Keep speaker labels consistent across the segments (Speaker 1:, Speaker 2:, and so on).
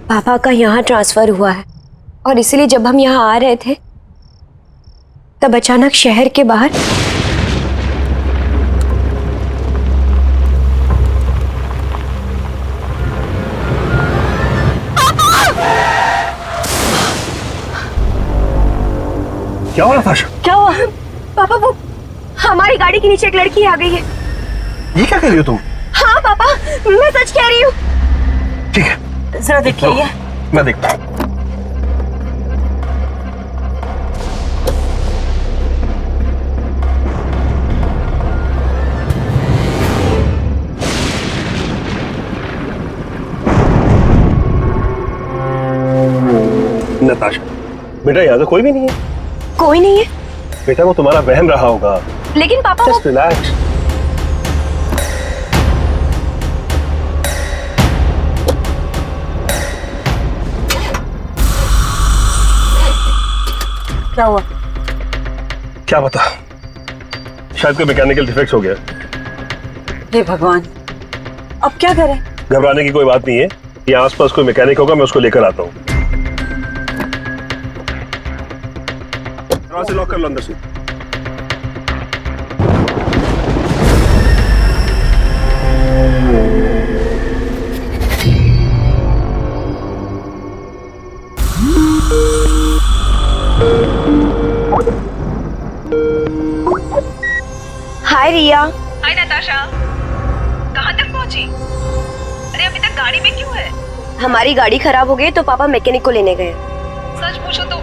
Speaker 1: पापा का यहाँ ट्रांसफर हुआ है और इसीलिए जब हम यहाँ आ रहे थे तब अचानक शहर के बाहर
Speaker 2: क्या हुआ नताशा?
Speaker 1: क्या हुआ? पापा वो हमारी गाड़ी के नीचे एक लड़की आ गई है।
Speaker 2: ये क्या कह रही हो तुम?
Speaker 1: हाँ पापा, मैं सच कह रही हूँ।
Speaker 2: ठीक है,
Speaker 3: जरा देखिए ये।
Speaker 2: मैं देखता हूँ। नताशा बेटा, यहाँ तो कोई भी नहीं है।
Speaker 1: कोई नहीं है?
Speaker 2: बेटा वो तुम्हारा वहम रहा होगा।
Speaker 1: लेकिन पापा
Speaker 2: जस्ट रिलैक्स।
Speaker 3: क्या हुआ?
Speaker 2: क्या पता, शायद कोई मैकेनिकल डिफेक्ट हो गया।
Speaker 3: हे भगवान, अब क्या करें?
Speaker 2: घबराने की कोई बात नहीं है, ये आसपास कोई मैकेनिक होगा, मैं उसको लेकर आता हूँ। दरवाजे लॉक कर लो अंदर से।
Speaker 1: हाय रिया।
Speaker 4: हाय नताशा, कहाँ तक पहुँची? अरे अभी तक गाड़ी में क्यों है?
Speaker 1: हमारी गाड़ी खराब हो गई तो पापा मैकेनिक को लेने गए।
Speaker 4: सच पूछो तो।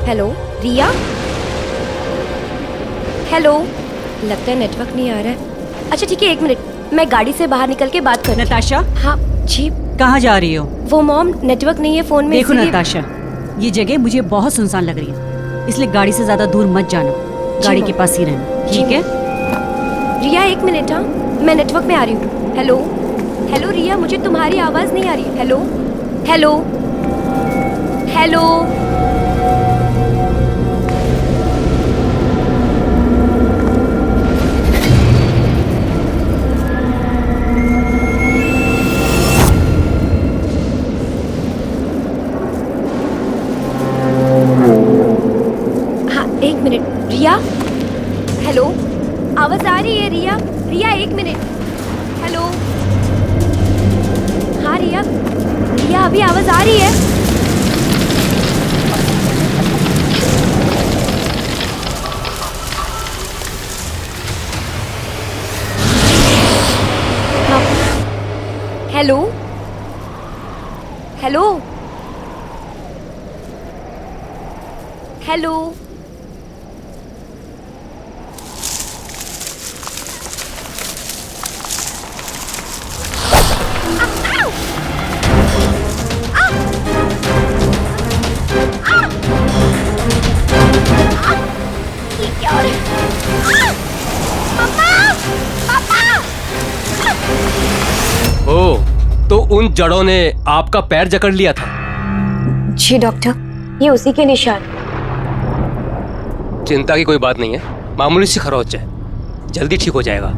Speaker 1: हेलो रिया। हेलो, लगता है नेटवर्क नहीं आ रहा है। अच्छा ठीक है, 1 मिनट, मैं गाड़ी से बाहर निकल के बात कर।
Speaker 3: नताशा,
Speaker 1: हाँ जी।
Speaker 3: कहाँ जा रही हो?
Speaker 1: वो मॉम, नेटवर्क नहीं है फोन में।
Speaker 3: देखो नताशा, ये जगह मुझे बहुत सुनसान लग रही है, इसलिए गाड़ी से ज्यादा दूर मत जाना, गाड़ी के पास ही रहना, ठीक है?
Speaker 1: रिया 1 मिनट, हाँ मैं नेटवर्क में आ रही हूँ। हेलो हेलो रिया, मुझे तुम्हारी आवाज नहीं आ रही। Hello hello hello. हाँ 1 मिनट रिया। हेलो, आवाज आ रही है रिया? रिया 1 मिनट। हेलो, हाँ रिया, रिया अभी आवाज आ रही है? हाँ। Hello hello hello.
Speaker 5: ओह, तो उन जड़ों ने आपका पैर जकड़ लिया था?
Speaker 1: जी डॉक्टर, ये उसी के निशान।
Speaker 5: चिंता की कोई बात नहीं है, मामूली सी खरोच है, जल्दी ठीक हो जाएगा।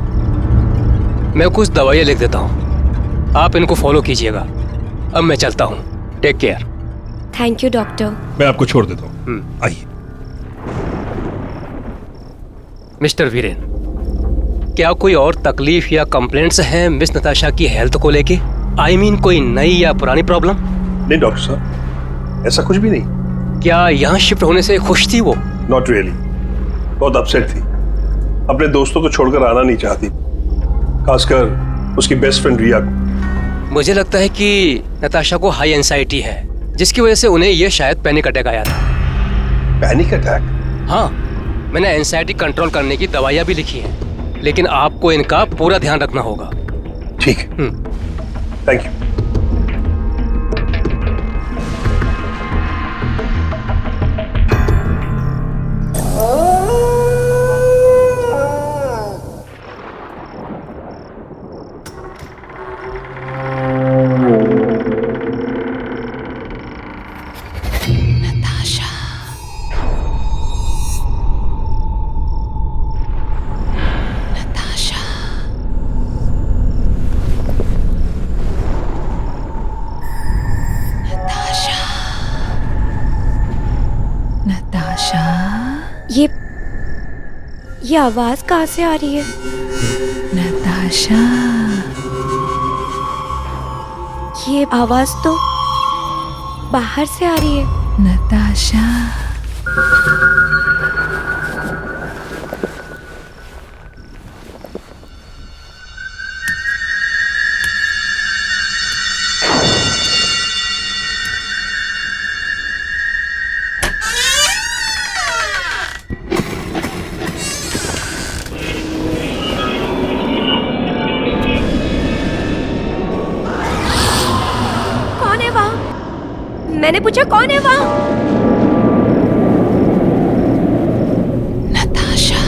Speaker 5: मैं कुछ दवाइयाँ लिख देता हूँ, आप इनको फॉलो कीजिएगा। अब मैं चलता हूँ, take care.
Speaker 1: Thank you doctor.
Speaker 2: मैं आपको छोड़ देता हूँ, आइए।
Speaker 5: मिस्टर वीरेन, क्या कोई और तकलीफ या कंप्लेंट्स हैं मिस नताशा की हेल्थ को लेके? आई मीन कोई नई या पुरानी प्रॉब्लम?
Speaker 2: नहीं डॉक्टर साहब, ऐसा कुछ भी नहीं।
Speaker 5: क्या यहाँ शिफ्ट होने से खुश थी वो?
Speaker 2: नॉट रियली, बहुत अपसेट थी, अपने दोस्तों को छोड़कर आना नहीं चाहती, खासकर उसकी बेस्ट फ्रेंड रिया को।
Speaker 5: मुझे लगता है कि नताशा को हाई एंजाइटी है, जिसकी वजह से उन्हें यह शायद पैनिक अटैक आया था।
Speaker 2: Panic attack?
Speaker 5: हाँ, मैंने एंजाइटी कंट्रोल करने की दवाइयाँ भी लिखी हैं, लेकिन आपको इनका पूरा ध्यान रखना होगा।
Speaker 2: ठीक है, थैंक यू।
Speaker 1: ये आवाज कहाँ से आ रही है?
Speaker 6: नताशा,
Speaker 1: ये आवाज तो बाहर से आ रही है।
Speaker 6: नताशा।
Speaker 1: कौन है वहाँ? मैंने पूछा कौन है वहाँ?
Speaker 6: नताशा।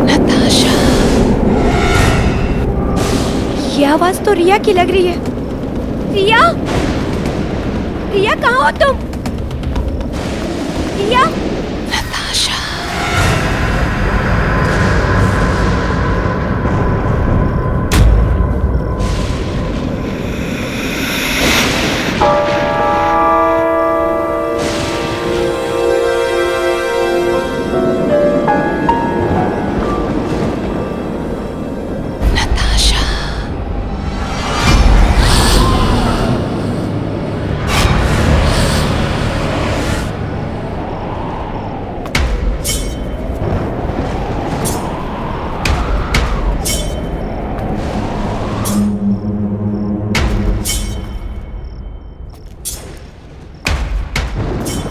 Speaker 6: नताशा।
Speaker 1: ये आवाज तो रिया की लग रही है। रिया, रिया कहाँ हो तुम? रिया,
Speaker 6: नताशा। नताशा।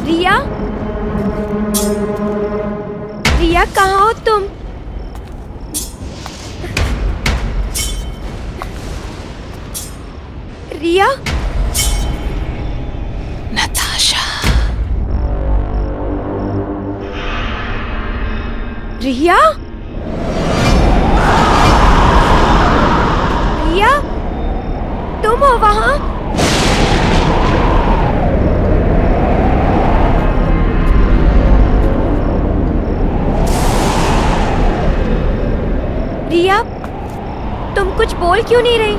Speaker 1: रिया, रिया कहाँ हो तुम? रिया,
Speaker 6: नताशा।
Speaker 1: रिया, रिया, तुम हो वहाँ? रिया, तुम कुछ बोल क्यों नहीं रही?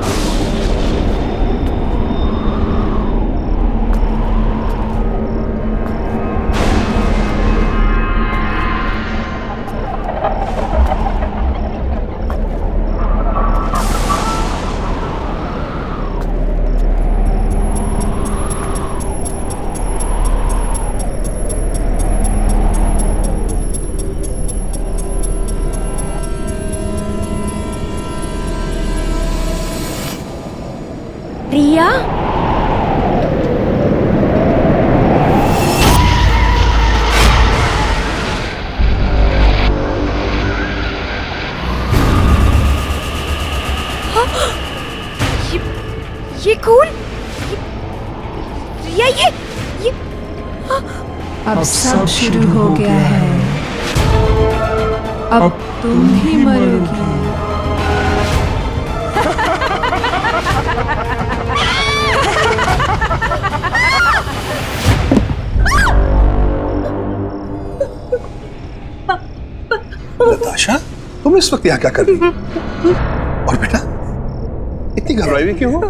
Speaker 1: रिया, हाँ, ये खून, रिया, ये
Speaker 6: अब सब शुरू हो गया है। अब तुम ही मरोगी।
Speaker 2: नताशा, तुम इस वक्त यहाँ क्या कर रही हो? और बेटा, इतनी घबराई हुई क्यों हो?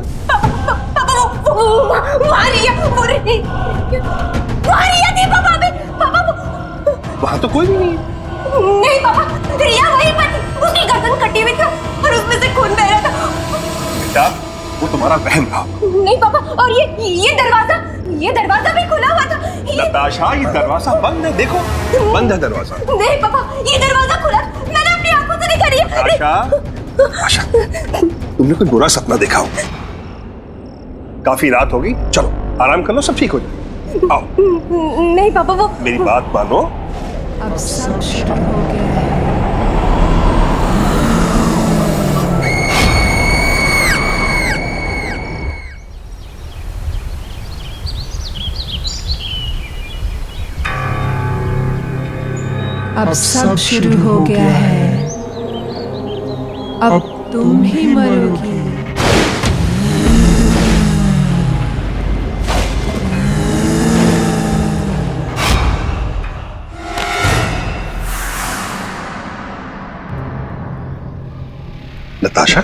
Speaker 2: वहां तो कोई भी नहीं है।
Speaker 1: नहीं पापा, रिया वहीं पर थी, उसकी गर्दन कटी हुई थी और उसमें से खून बह रहा था।
Speaker 2: बेटा, वो तुम्हारा वहम था।
Speaker 1: नहीं पापा, और ये दरवाजा भी खुला हुआ था।
Speaker 2: नताशा, ये दरवाजा बंद है, देखो बंद है दरवाजा।
Speaker 1: नहीं पापा, ये दरवाजा खुला, मैंने अपनी आंखों से देखा।
Speaker 2: नताशा, नताशा, तुमने कोई बुरा सपना देखा होगा। काफी रात होगी, चलो आराम कर लो, सब ठीक हो जाए। आओ।
Speaker 1: नहीं पापा, वो
Speaker 2: मेरी बात मानो।
Speaker 6: अब सब शुरू हो गया है। अब सब शुरू हो गया है। अब तुम ही मरोगी।
Speaker 2: नताशा,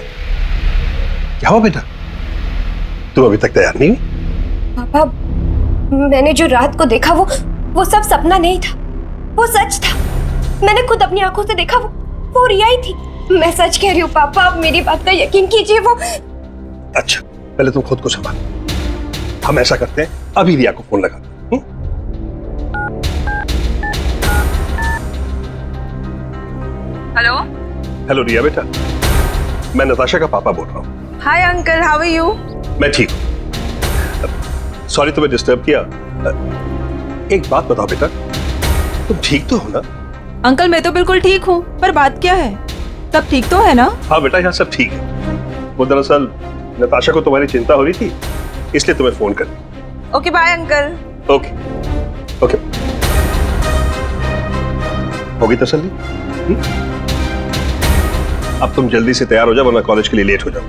Speaker 2: क्या हुआ बेटा? तुम अभी तक तैयार नहीं हुई?
Speaker 1: पापा, मैंने जो रात को देखा वो सब सपना नहीं था, वो सच था। मैंने खुद अपनी आंखों से देखा, वो रिया ही थी। मैं सच कह रही हूँ पापा, आप मेरी बात का यकीन कीजिए। वो
Speaker 2: अच्छा, पहले तुम खुद को संभाल। हम ऐसा करते हैं, अभी रिया को फोन लगाते हैं।
Speaker 4: हेलो।
Speaker 2: हेलो रिया बेटा, मैं नताशा का पापा बोल रहा हूँ।
Speaker 4: Hi uncle, how are you?
Speaker 2: मैं ठीक हूँ। सॉरी तुम्हें डिस्टर्ब किया। एक बात बताओ बेटा, तुम ठीक तो हो ना?
Speaker 6: अंकल मैं तो बिल्कुल ठीक हूँ, पर बात क्या है? सब ठीक तो है ना?
Speaker 2: हाँ बेटा, यहाँ सब ठीक है। वो दरअसल नताशा को तुम्हारी चिंता हो रही थी, इसलिए तुम्हें फोन कर।
Speaker 4: Okay bye uncle.
Speaker 2: Okay okay, होगी तसल्ली? अब तुम जल्दी से तैयार हो जाओ, वरना कॉलेज के लिए लेट हो जाओ।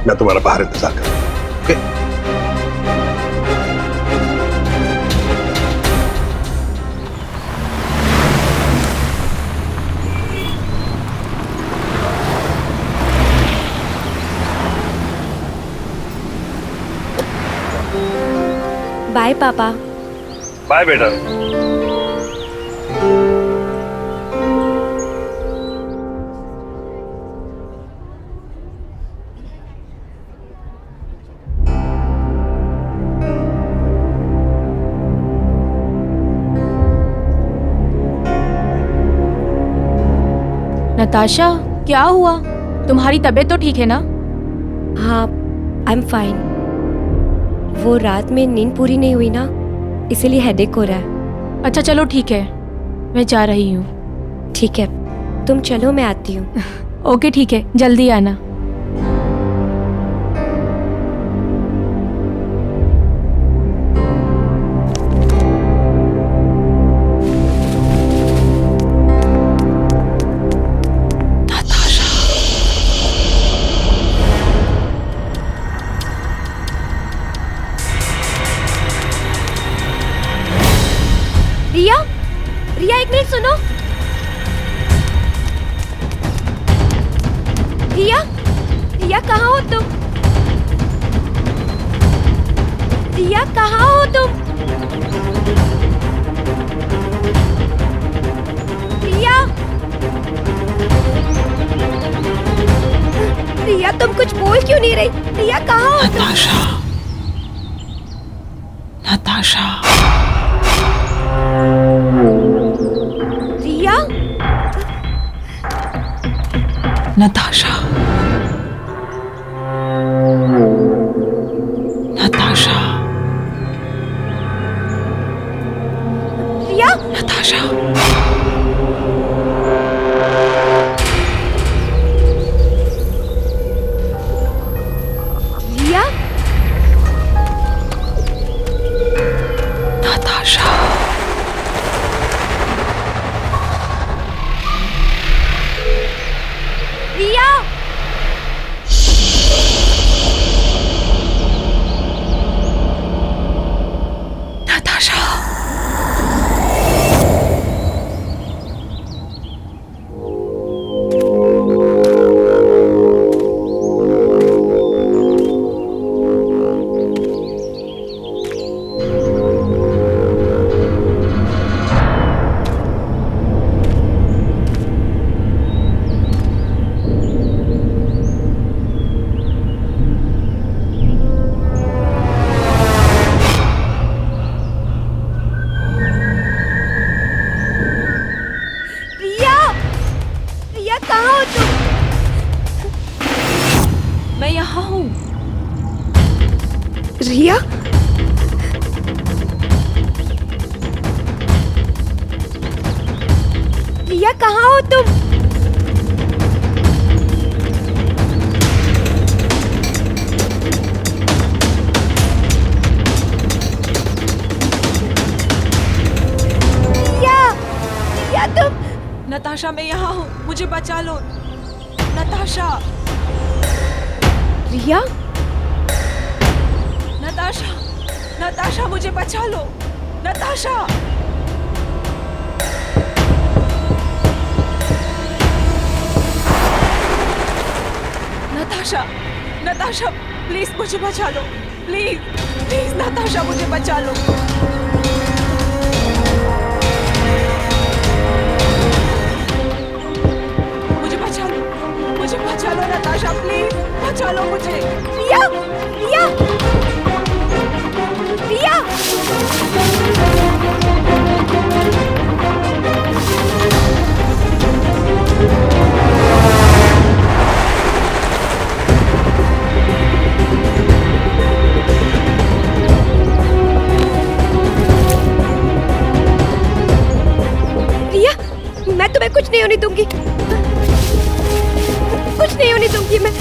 Speaker 2: मैं तुम्हारा बाहर इंतजार करूंगा। ओके?
Speaker 1: बाय पापा।
Speaker 2: बाय बेटा।
Speaker 6: नताशा क्या हुआ? तुम्हारी तबीयत तो ठीक है ना?
Speaker 1: हाँ, आई एम फाइन। वो रात में नींद पूरी नहीं हुई ना, इसीलिए हेडेक हो रहा है।
Speaker 6: अच्छा चलो ठीक है, मैं जा रही हूँ।
Speaker 1: ठीक है, तुम चलो, मैं आती हूँ।
Speaker 6: ओके ठीक है, जल्दी आना।
Speaker 1: रिया, रिया एक मिनट सुनो। रिया, रिया कहाँ हो तुम? रिया कहाँ हो तुम? रिया, रिया तुम कुछ बोल क्यों नहीं रही? रिया कहाँ हो तुम?
Speaker 6: नताशा, नताशा।
Speaker 1: रिया,
Speaker 6: नताशा, नताशा,
Speaker 1: रिया,
Speaker 6: नताशा।
Speaker 1: रिया,
Speaker 6: नताशा।
Speaker 1: रिया,
Speaker 6: नताशा।
Speaker 1: रिया, रिया कहाँ हो तुम?
Speaker 6: मैं यहाँ हूँ।
Speaker 1: रिया, रिया कहाँ हो तुम? रिया, रिया तुम?
Speaker 6: नताशा मैं यहाँ हूँ, मुझे बचा लो। नताशा,
Speaker 1: रिया,
Speaker 6: नताशा, नताशा मुझे बचा लो। नताशा। नताशा, नताशा प्लीज मुझे बचा लो। प्लीज, प्लीज नताशा मुझे बचा लो।
Speaker 1: मैं तुम्हें कुछ नहीं होने दूंगी, कुछ नहीं होने दूंगी मैं।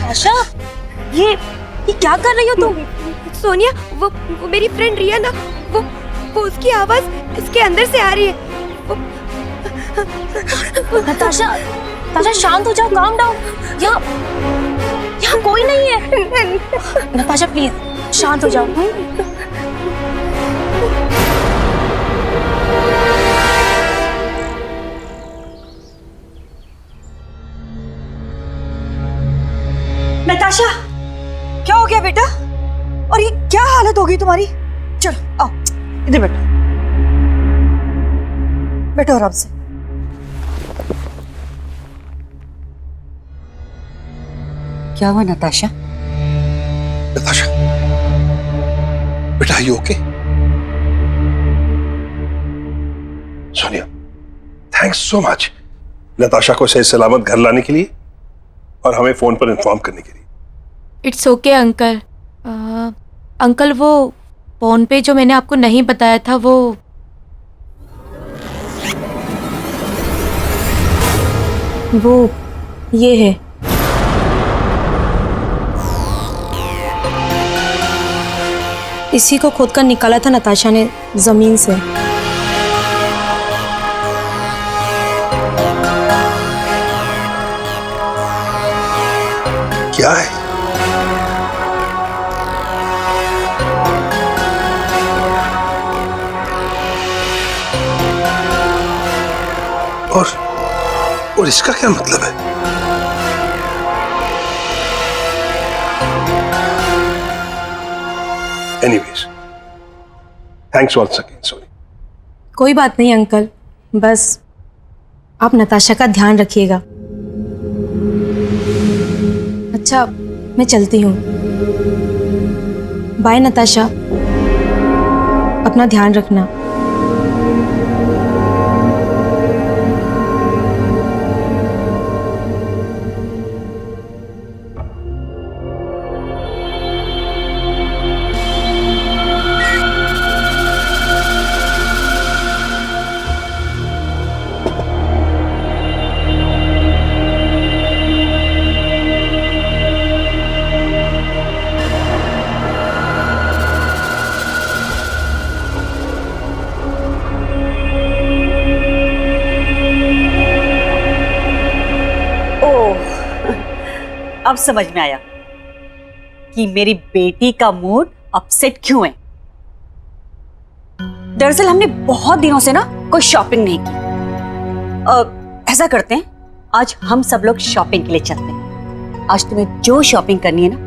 Speaker 7: आशा, ये क्या कर रही हो तुम?
Speaker 1: सोनिया, वो मेरी फ्रेंड रिया ना, वो उसकी आवाज इसके अंदर से आ रही है।
Speaker 7: नताशा, नताशा शांत हो जाओ, काम डाउन। यहाँ कोई नहीं है। नताशा प्लीज शांत हो जाओ।
Speaker 6: नताशा, क्या हो गया बेटा? और ये क्या हालत होगी तुम्हारी? चलो आओ, इधर बैठो, बैठो आराम से।
Speaker 3: क्या हुआ नताशा?
Speaker 2: नताशा, बेटा you okay? Sonia, thanks so much Natasha को सही सलामत घर लाने के लिए और हमें फोन पर इन्फॉर्म करने के लिए।
Speaker 8: It's okay uncle. अंकल, वो फोन पे जो मैंने आपको नहीं बताया था वो
Speaker 7: ये है। इसी को खोद कर निकाला था नताशा ने जमीन से।
Speaker 2: क्या है? और इसका क्या मतलब है? Anyways, thanks once again Soni.
Speaker 7: कोई बात नहीं अंकल, बस आप नताशा का ध्यान रखिएगा। अच्छा, मैं चलती हूँ। बाय नताशा, अपना ध्यान रखना।
Speaker 3: अब समझ में आया कि मेरी बेटी का मूड अपसेट क्यों है। दरअसल हमने बहुत दिनों से ना कोई शॉपिंग नहीं की। ऐसा करते हैं, आज हम सब लोग शॉपिंग के लिए चलते हैं। आज तुम्हें जो शॉपिंग करनी है ना,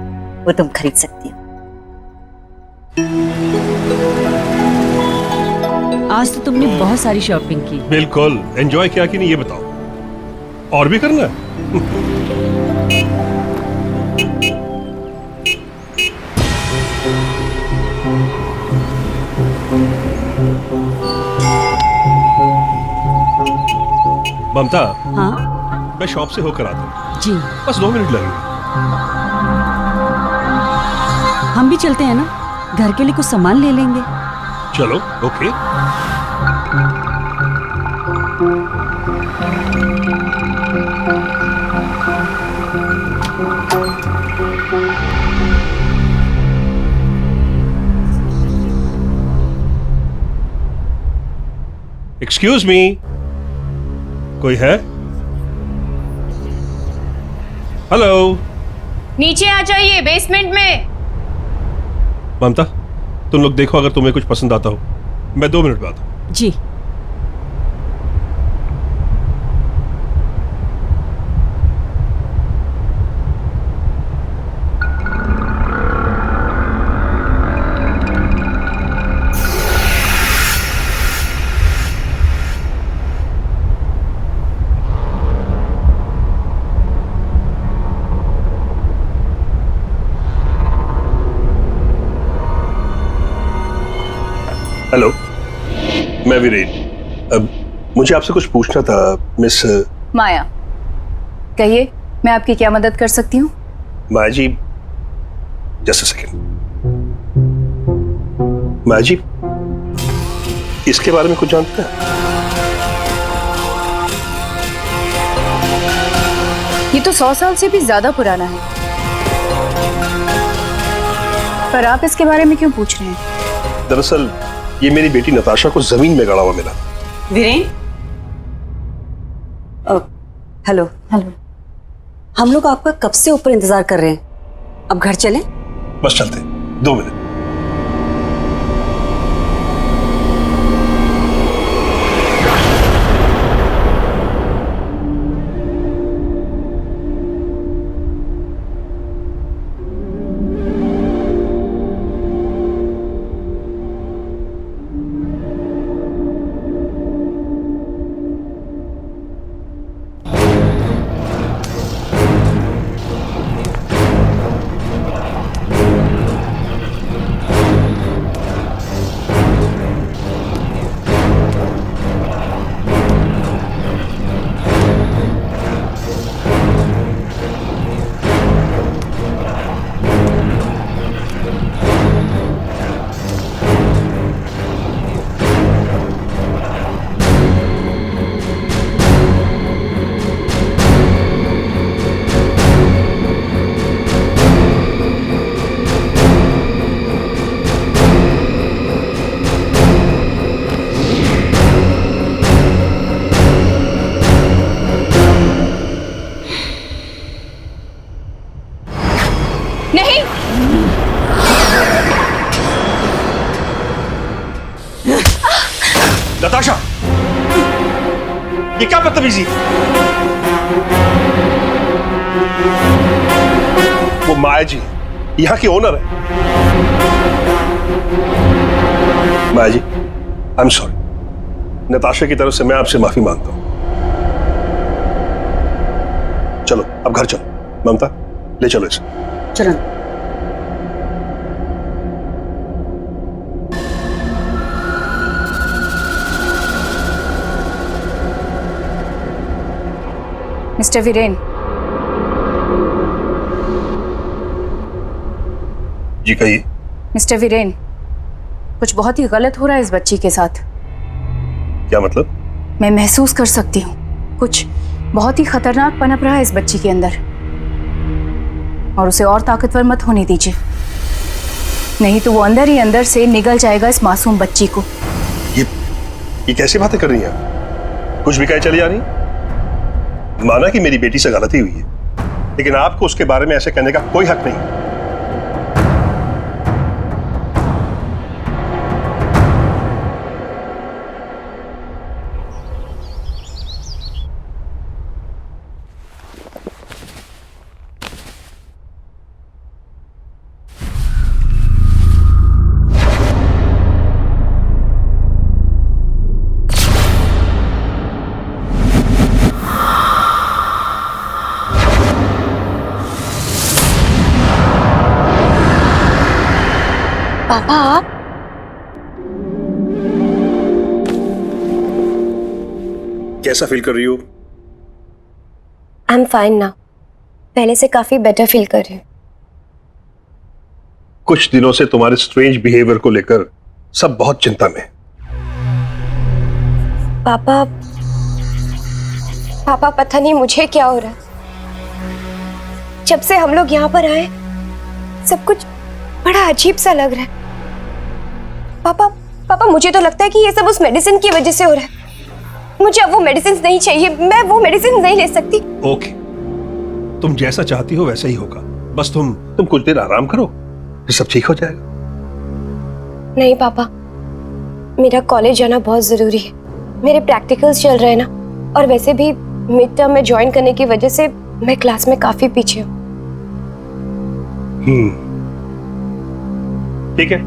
Speaker 3: वो तुम खरीद सकती हो। आज तो तुमने बहुत सारी शॉपिंग की।
Speaker 2: बिल्कुल। एंजॉय किया कि नहीं ये बताओ, और भी करना है? ममता,
Speaker 3: हाँ
Speaker 2: मैं शॉप से होकर आता हूँ।
Speaker 3: जी,
Speaker 2: बस 2 मिनट लगेंगे।
Speaker 3: हम भी चलते हैं ना, घर के लिए कुछ सामान ले लेंगे।
Speaker 2: चलो, ओके। एक्सक्यूज मी, कोई है? हेलो।
Speaker 8: नीचे आ जाइए, बेसमेंट में।
Speaker 2: ममता, तुम लोग देखो, अगर तुम्हें कुछ पसंद आता हो। मैं 2 मिनट में आता हूं।
Speaker 3: जी।
Speaker 2: मैं वीरेन। अब मुझे आपसे कुछ पूछना था मिस
Speaker 4: माया, कहिए मैं आपकी क्या मदद कर सकती हूँ?
Speaker 2: माया जी, जस्ट अ सेकेंड। माया जी, इसके बारे में कुछ जानते हैं?
Speaker 4: ये तो 100 साल से भी ज्यादा पुराना है, पर आप इसके बारे में क्यों पूछ रहे हैं?
Speaker 2: दरअसल ये मेरी बेटी नताशा को जमीन में गड़ा हुआ मिला।
Speaker 3: वीरेन, हेलो।
Speaker 4: हेलो।
Speaker 3: हम लोग आपका कब से ऊपर इंतजार कर रहे हैं, अब घर चलें?
Speaker 2: बस चलते हैं, 2 मिनट।
Speaker 4: नहीं,
Speaker 2: नताशा, ये क्या बदतमीजी? वो माया जी यहाँ की ओनर है। माया जी, आई एम सॉरी। नताशा की तरफ से मैं आपसे माफी मांगता हूं। चलो अब घर चलो। ममता, ले चलो इसे।
Speaker 3: चलो।
Speaker 4: मिस्टर वीरेन,
Speaker 2: जी कहिए।
Speaker 4: मिस्टर वीरेन, कुछ बहुत ही गलत हो रहा है इस बच्ची के साथ।
Speaker 2: क्या मतलब?
Speaker 4: मैं महसूस कर सकती हूँ कुछ बहुत ही खतरनाक पनप रहा है इस बच्ची के अंदर, और उसे और ताकतवर मत होने दीजिए, नहीं तो वो अंदर ही अंदर से निगल जाएगा इस मासूम बच्ची को।
Speaker 2: ये कैसी बातें कर रही हैं? कुछ भी कहे चली जा रही। माना कि मेरी बेटी से गलती हुई है, लेकिन आपको उसके बारे में ऐसे कहने का कोई हक नहीं।
Speaker 1: पापा आप?
Speaker 2: कैसा फील कर रही हो?
Speaker 1: आई एम फाइन नाउ, पहले से काफी बेटर फील कर रही हूँ।
Speaker 2: कुछ दिनों से तुम्हारे स्ट्रेंज बिहेवियर को लेकर सब बहुत चिंता में।
Speaker 1: पापा पापा पता नहीं मुझे क्या हो रहा है। जब से हम लोग यहाँ पर आए सब कुछ बड़ा अजीब सा लग रहा है। पापा मुझे तो लगता है कि ये सब उस मेडिसिन की वजह से हो रहा है। मुझे अब वो मेडिसिन नहीं चाहिए, मैं वो मेडिसिन नहीं ले सकती।
Speaker 2: ओके, तुम जैसा चाहती हो वैसा ही होगा। बस तुम कुछ देर आराम करो, फिर सब ठीक हो जाएगा।
Speaker 1: नहीं पापा, मेरा कॉलेज जाना बहुत जरूरी है। मेरे प्रैक्टिकल्स चल रहे हैं ना, और वैसे भी मिड टर्म में ज्वाइन करने की वजह से मैं क्लास में काफी पीछे हूँ।
Speaker 2: ठीक है।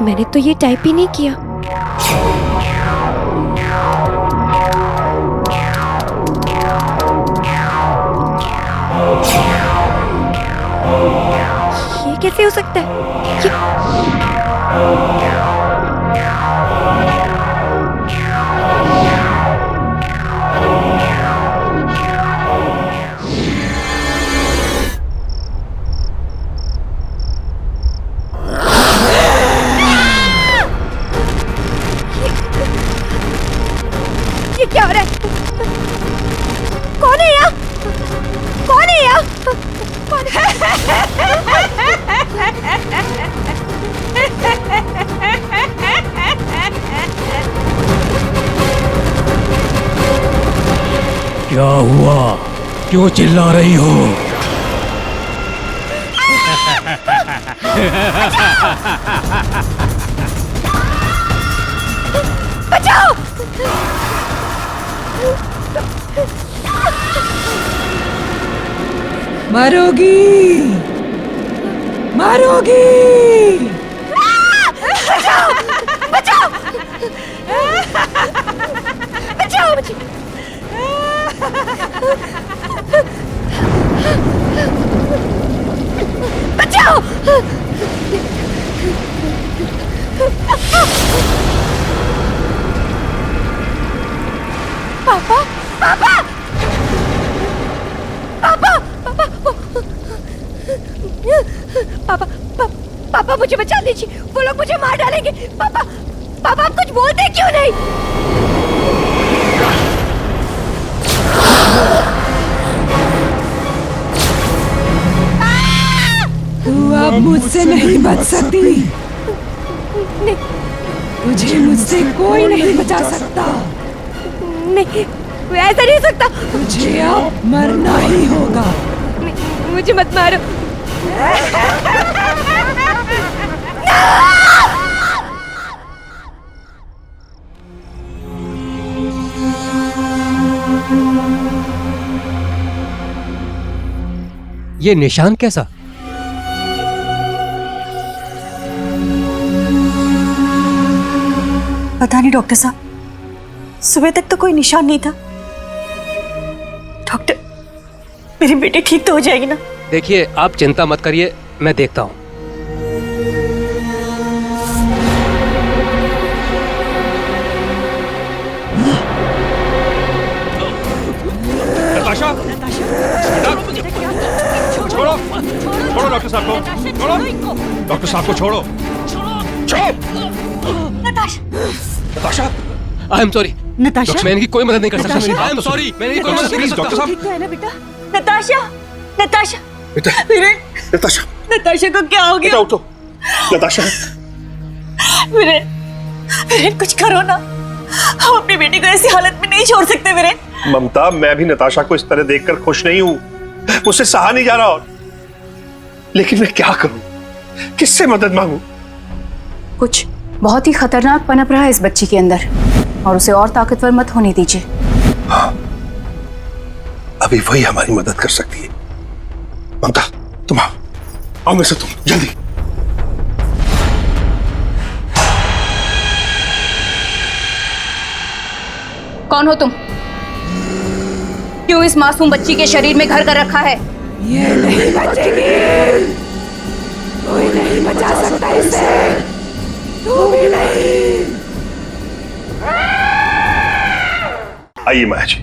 Speaker 1: मैंने तो ये टाइप ही नहीं किया। ये कैसे हो सकता है? ये क्या हो रहा है? कौन है यहाँ? कौन है यहाँ? कौन है?
Speaker 5: क्या हुआ? क्यों चिल्ला रही हो?
Speaker 1: बचाओ!
Speaker 6: मरोगी, मरोगी।
Speaker 1: बचाओ! बचाओ! बचाओ मुझे! बचाओ! पापा! पापा! पापा! पापा! पापा मुझे बचा लीजिए, वो लोग मुझे मार डालेंगे। पापा! पापा आप कुछ बोलते क्यों नहीं?
Speaker 6: तू अब मुझसे नहीं बच सकती। तुझे मुझसे कोई नहीं बचा सकता।
Speaker 1: नहीं, ऐसा नहीं हो सकता।
Speaker 6: तुझे अब मरना ही होगा।
Speaker 1: मुझे मत मारो।
Speaker 5: ये निशान कैसा?
Speaker 3: पता नहीं डॉक्टर साहब, सुबह तक तो कोई निशान नहीं था। डॉक्टर, मेरी बेटी ठीक तो हो जाएगी ना?
Speaker 5: देखिए, आप चिंता मत करिए, मैं देखता हूँ।
Speaker 2: नताशा! छोड़ो! छोड़ो डॉक्टर साहब को! छोड़ो! डॉक्टर साहब को छोड़ो! Natasha!
Speaker 5: I am sorry.
Speaker 3: Natasha,
Speaker 5: मैं इनकी कोई मदद नहीं कर सकता।
Speaker 3: नताशा?
Speaker 5: आई एम सॉरी, मैं इनकी कोई मदद नहीं कर सकता।
Speaker 2: डॉक्टर साहब!
Speaker 3: ठीक तो है ना बेटा? नताशा, नताशा,
Speaker 2: बेटा!
Speaker 3: वीरेन,
Speaker 2: नताशा!
Speaker 3: नताशा को क्या हो
Speaker 2: बेटा
Speaker 3: गया?
Speaker 2: उठो! नताशा!
Speaker 3: वीरेन, वीरेन कुछ करो ना। हम अपनी बेटी को ऐसी हालत में नहीं छोड़ सकते वीरेन।
Speaker 2: ममता, मैं भी नताशा को इस तरह देखकर खुश नहीं हूं। मुझसे सहा नहीं जा रहा और लेकिन मैं क्या करूं? किससे मदद मांगूं?
Speaker 4: कुछ बहुत ही खतरनाक पनप रहा है इस बच्ची के अंदर, और उसे और ताकतवर मत होने दीजिए।
Speaker 2: हाँ, अभी वही हमारी मदद कर सकती है। ममता, तुम आओ में से, तुम जल्दी।
Speaker 4: कौन हो तुम? क्यों इस मासूम बच्ची के शरीर में घर कर रखा है?
Speaker 6: ये नहीं बचेगी। कोई नहीं बचा सकता इसे। तू भी नहीं।
Speaker 2: आइए माया जी,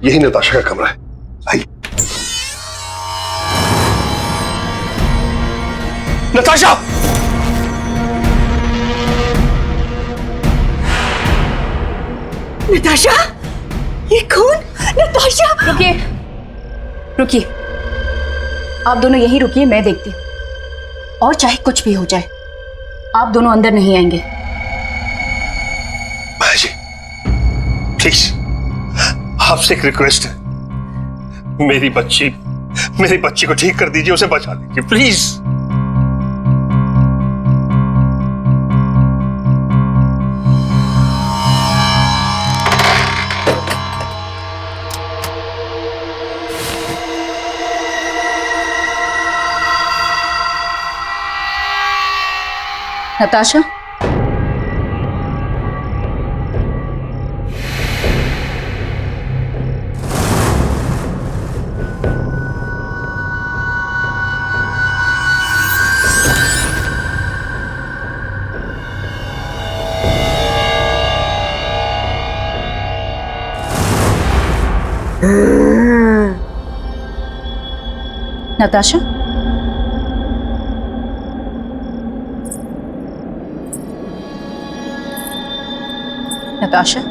Speaker 2: यही नताशा का कमरा है। आइए। नताशा!
Speaker 3: नताशा, ये कौन? नताशा!
Speaker 4: रुकिए, रुकिए, आप दोनों यहीं रुकिए, मैं देखती हूँ। और चाहे कुछ भी हो जाए, आप दोनों अंदर नहीं आएंगे।
Speaker 2: माया जी, प्लीज, आपसे एक रिक्वेस्ट है। मेरी बच्ची को ठीक कर दीजिए, उसे बचा दीजिए, प्लीज।
Speaker 4: नताशा, नताशा, नताशा,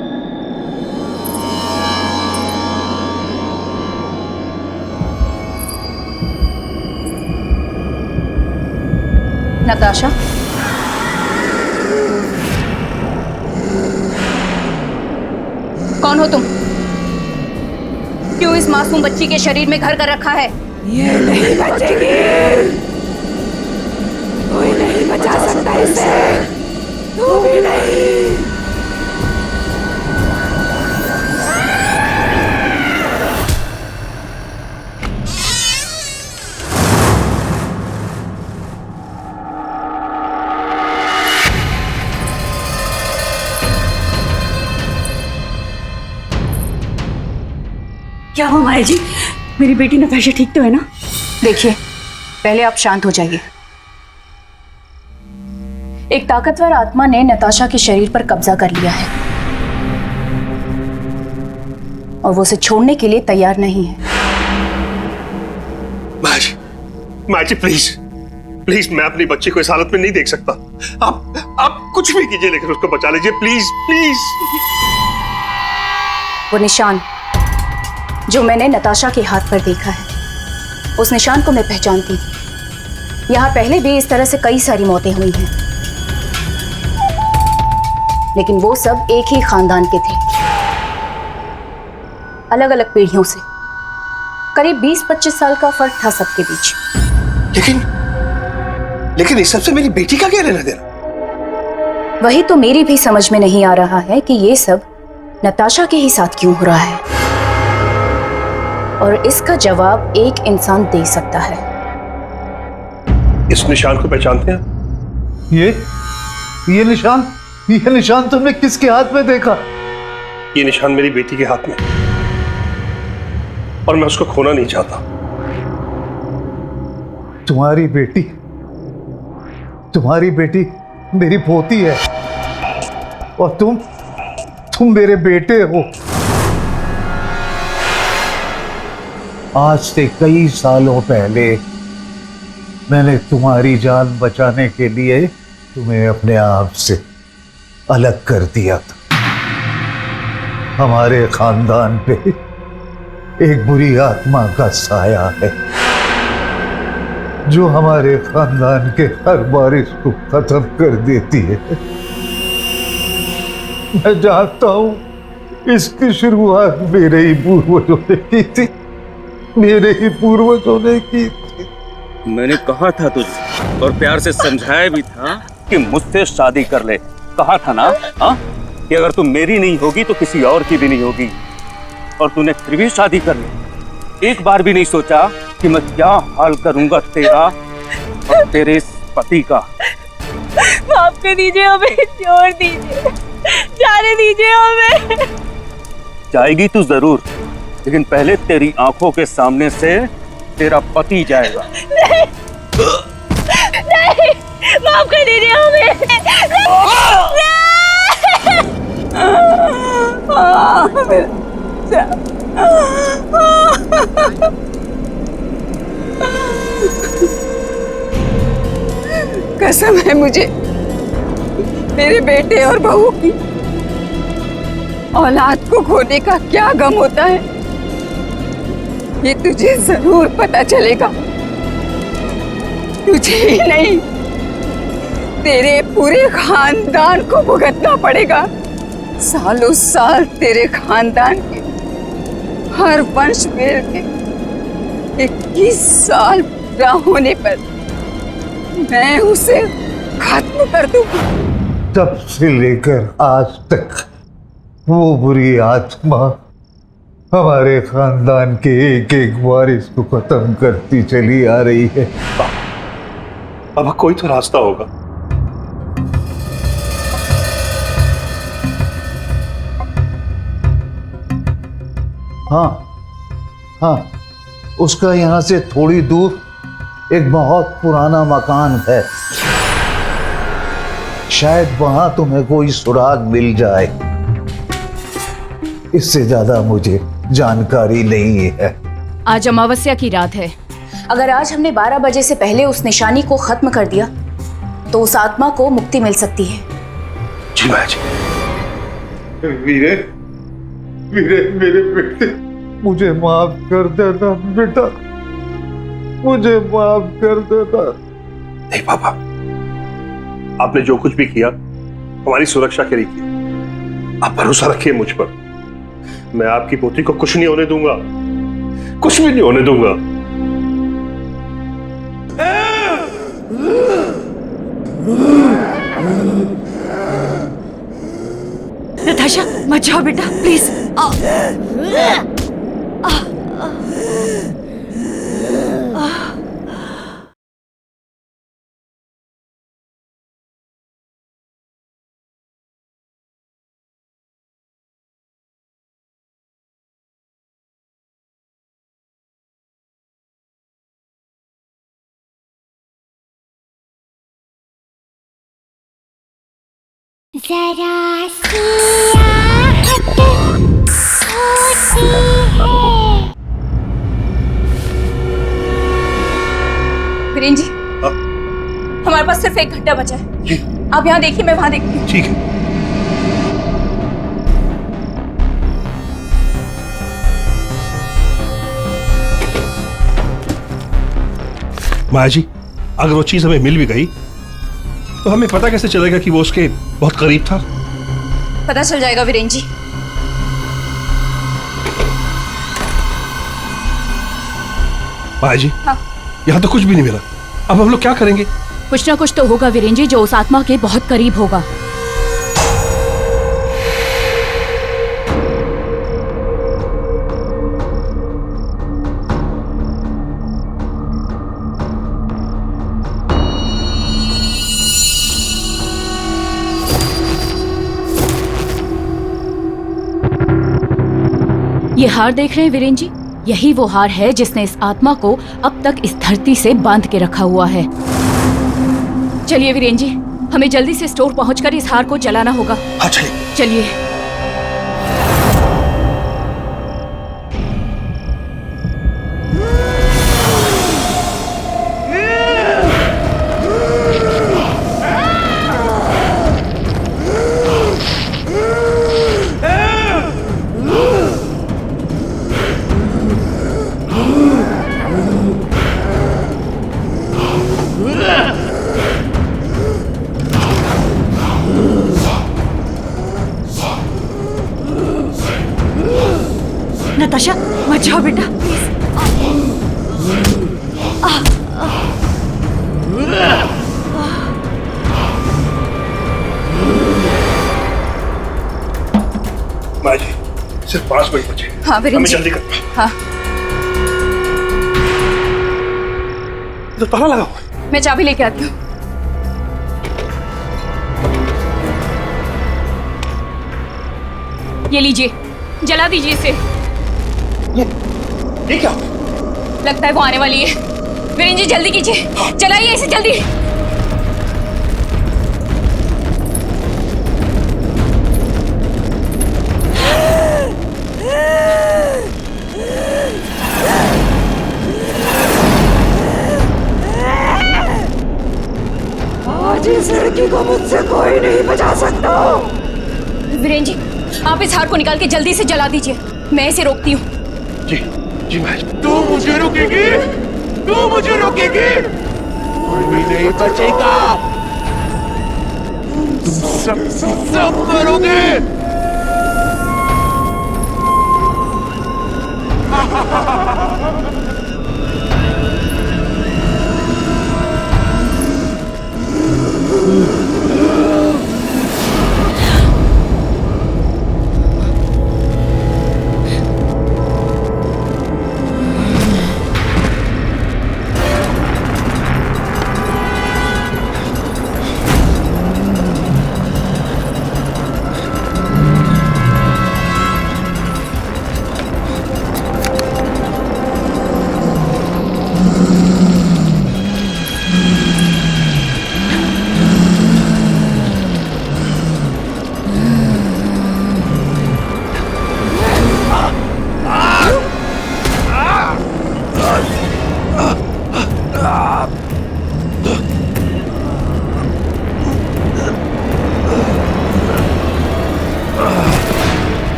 Speaker 4: नताशा, कौन हो तुम? क्यों इस मासूम बच्ची के शरीर में घर कर रखा है?
Speaker 9: ये नहीं बचेगी, कोई नहीं बचा सकता इसे, तू भी नहीं।
Speaker 3: क्या हुआ माया जी? मेरी बेटी नताशा ठीक तो है ना?
Speaker 4: देखिए, पहले आप शांत हो जाइए। एक ताकतवर आत्मा ने नताशा के शरीर पर कब्जा कर लिया है और वो उसे छोड़ने के लिए तैयार नहीं है।
Speaker 2: माँ जी प्लीज प्लीज, मैं अपनी बच्ची को इस हालत में नहीं देख सकता। आप कुछ भी कीजिए लेकिन उसको बचा लीजिए प्लीज प्लीज।
Speaker 4: वो निशान जो मैंने नताशा के हाथ पर देखा है, उस निशान को मैं पहचानती हूँ। यहाँ पहले भी इस तरह से कई सारी मौतें हुई हैं, लेकिन वो सब एक ही खानदान के थे, अलग अलग पीढ़ियों से। करीब 20-25 साल का फर्क था सबके बीच।
Speaker 2: लेकिन इस सबसे मेरी बेटी का क्या लेना देना?
Speaker 4: वही तो मेरी भी समझ में नहीं आ रहा है कि ये सब नताशा के ही साथ क्यों हो रहा है, और इसका जवाब एक इंसान दे सकता है।
Speaker 2: इस निशान को पहचानते हैं?
Speaker 10: ये निशान तुमने किसके हाथ में देखा?
Speaker 2: ये निशान मेरी बेटी के हाथ में, और मैं उसको खोना नहीं चाहता।
Speaker 10: तुम्हारी बेटी मेरी पोती है, और तुम मेरे बेटे हो। आज से कई सालों पहले मैंने तुम्हारी जान बचाने के लिए तुम्हें अपने आप से अलग कर दिया था। हमारे खानदान पे एक बुरी आत्मा का साया है जो हमारे खानदान के हर बारिश को खत्म कर देती है। मैं जानता हूं इसकी शुरुआत मेरे ही पूर्वजों ने की थी,
Speaker 11: मैंने कहा था तुझे और प्यार से समझाया भी था कि मुझसे शादी कर ले। कहा था ना हाँ, कि अगर तू मेरी नहीं होगी तो किसी और की भी नहीं होगी, और तूने फिर भी शादी कर ली। एक बार भी नहीं सोचा कि मैं क्या हाल करूंगा तेरा और तेरे इस पति का।
Speaker 7: माफ कर दीजिए हमें, छोड़ दीजिए, जाने दीजिए हमें।
Speaker 11: जाएगी तू जरूर, लेकिन पहले तेरी आंखों के सामने से तेरा पति जाएगा।
Speaker 7: नहीं, माफ कर दीजिए हमें।
Speaker 9: कसम है मुझे मेरे बेटे और बहू की। औलाद को खोने का क्या गम होता है ये तुझे जरूर पता चलेगा। तुझे ही नहीं, तेरे पूरे खानदान को भुगतना पड़ेगा। सालों साल तेरे खानदान के हर वंश मिल के 21 साल पूरा होने पर मैं उसे खत्म कर दूंगी।
Speaker 10: तब से लेकर आज तक वो बुरी आत्मा हमारे खानदान के एक एक वारिस को खत्म करती चली आ रही है।
Speaker 2: अब कोई तो रास्ता होगा,
Speaker 10: हाँ हाँ, उसका यहाँ से थोड़ी दूर एक बहुत पुराना मकान है, शायद वहां तुम्हें कोई सुराग मिल जाए। इससे ज्यादा मुझे जानकारी नहीं है।
Speaker 4: आज अमावस्या की रात है। अगर आज हमने 12 बजे से पहले उस निशानी को खत्म कर दिया तो उस आत्मा को मुक्ति मिल सकती है।
Speaker 2: जी माया जी।
Speaker 10: वीरे, वीरे मेरे बेटे, मुझे माफ कर देना बेटा, मुझे माफ कर देना।
Speaker 2: नहीं पापा, आपने जो कुछ भी किया हमारी सुरक्षा के लिए किया। आप भरोसा रखिए मुझ पर, मैं आपकी पोती को कुछ नहीं होने दूंगा, कुछ भी नहीं होने दूंगा।
Speaker 3: नताशा मत जाओ बेटा, प्लीज।
Speaker 12: जरा सी आहट होती है।
Speaker 4: वीरेन जी, हमारे पास सिर्फ 1 घंटा बचा है।
Speaker 2: जी।
Speaker 4: आप यहाँ देखिए, मैं वहां देखती हूँ।
Speaker 2: ठीक है। माया जी, अगर वो चीज हमें मिल भी गई तो हमें पता कैसे चलेगा कि वो उसके बहुत करीब था?
Speaker 4: पता चल जाएगा वीरेन जी।
Speaker 2: माया जी,
Speaker 4: हाँ।
Speaker 2: यहाँ तो कुछ भी नहीं मिला, अब हम लोग क्या करेंगे?
Speaker 4: कुछ ना कुछ तो होगा वीरेन जी, जो उस आत्मा के बहुत करीब होगा। ये हार देख रहे हैं वीरेन जी, यही वो हार है जिसने इस आत्मा को अब तक इस धरती से बांध के रखा हुआ है। चलिए वीरेन जी, हमें जल्दी से स्टोर पहुंचकर इस हार को जलाना होगा।
Speaker 2: हाँ चलिए।
Speaker 4: चलिए।
Speaker 3: नताशा मत जाओ बेटा, प्लीज।
Speaker 2: माया जी, सिर्फ 5 मिनट बचे।
Speaker 4: हाँ वीरेन
Speaker 2: हमें
Speaker 4: जी।
Speaker 2: जल्दी करना।
Speaker 4: हाँ,
Speaker 2: तो ताला लगा हुआ है।
Speaker 4: मैं चाबी लेके आती हूँ। ये लीजिए, जला दीजिए इसे।
Speaker 2: ये क्या?
Speaker 4: लगता है वो आने वाली है। वीरेन जी जल्दी कीजिए, जलाइए इसे जल्दी।
Speaker 6: आज इस लड़की को मुझसे कोई नहीं बचा सकता।
Speaker 4: वीरेन जी, आप इस हार को निकाल के जल्दी से जला दीजिए, मैं इसे रोकती हूँ।
Speaker 2: जी जी माया जी।
Speaker 13: तू मुझे रोकेगी? तू मुझे रोकेगी? कोई भी नहीं बचेगा। तुम सब करोगे।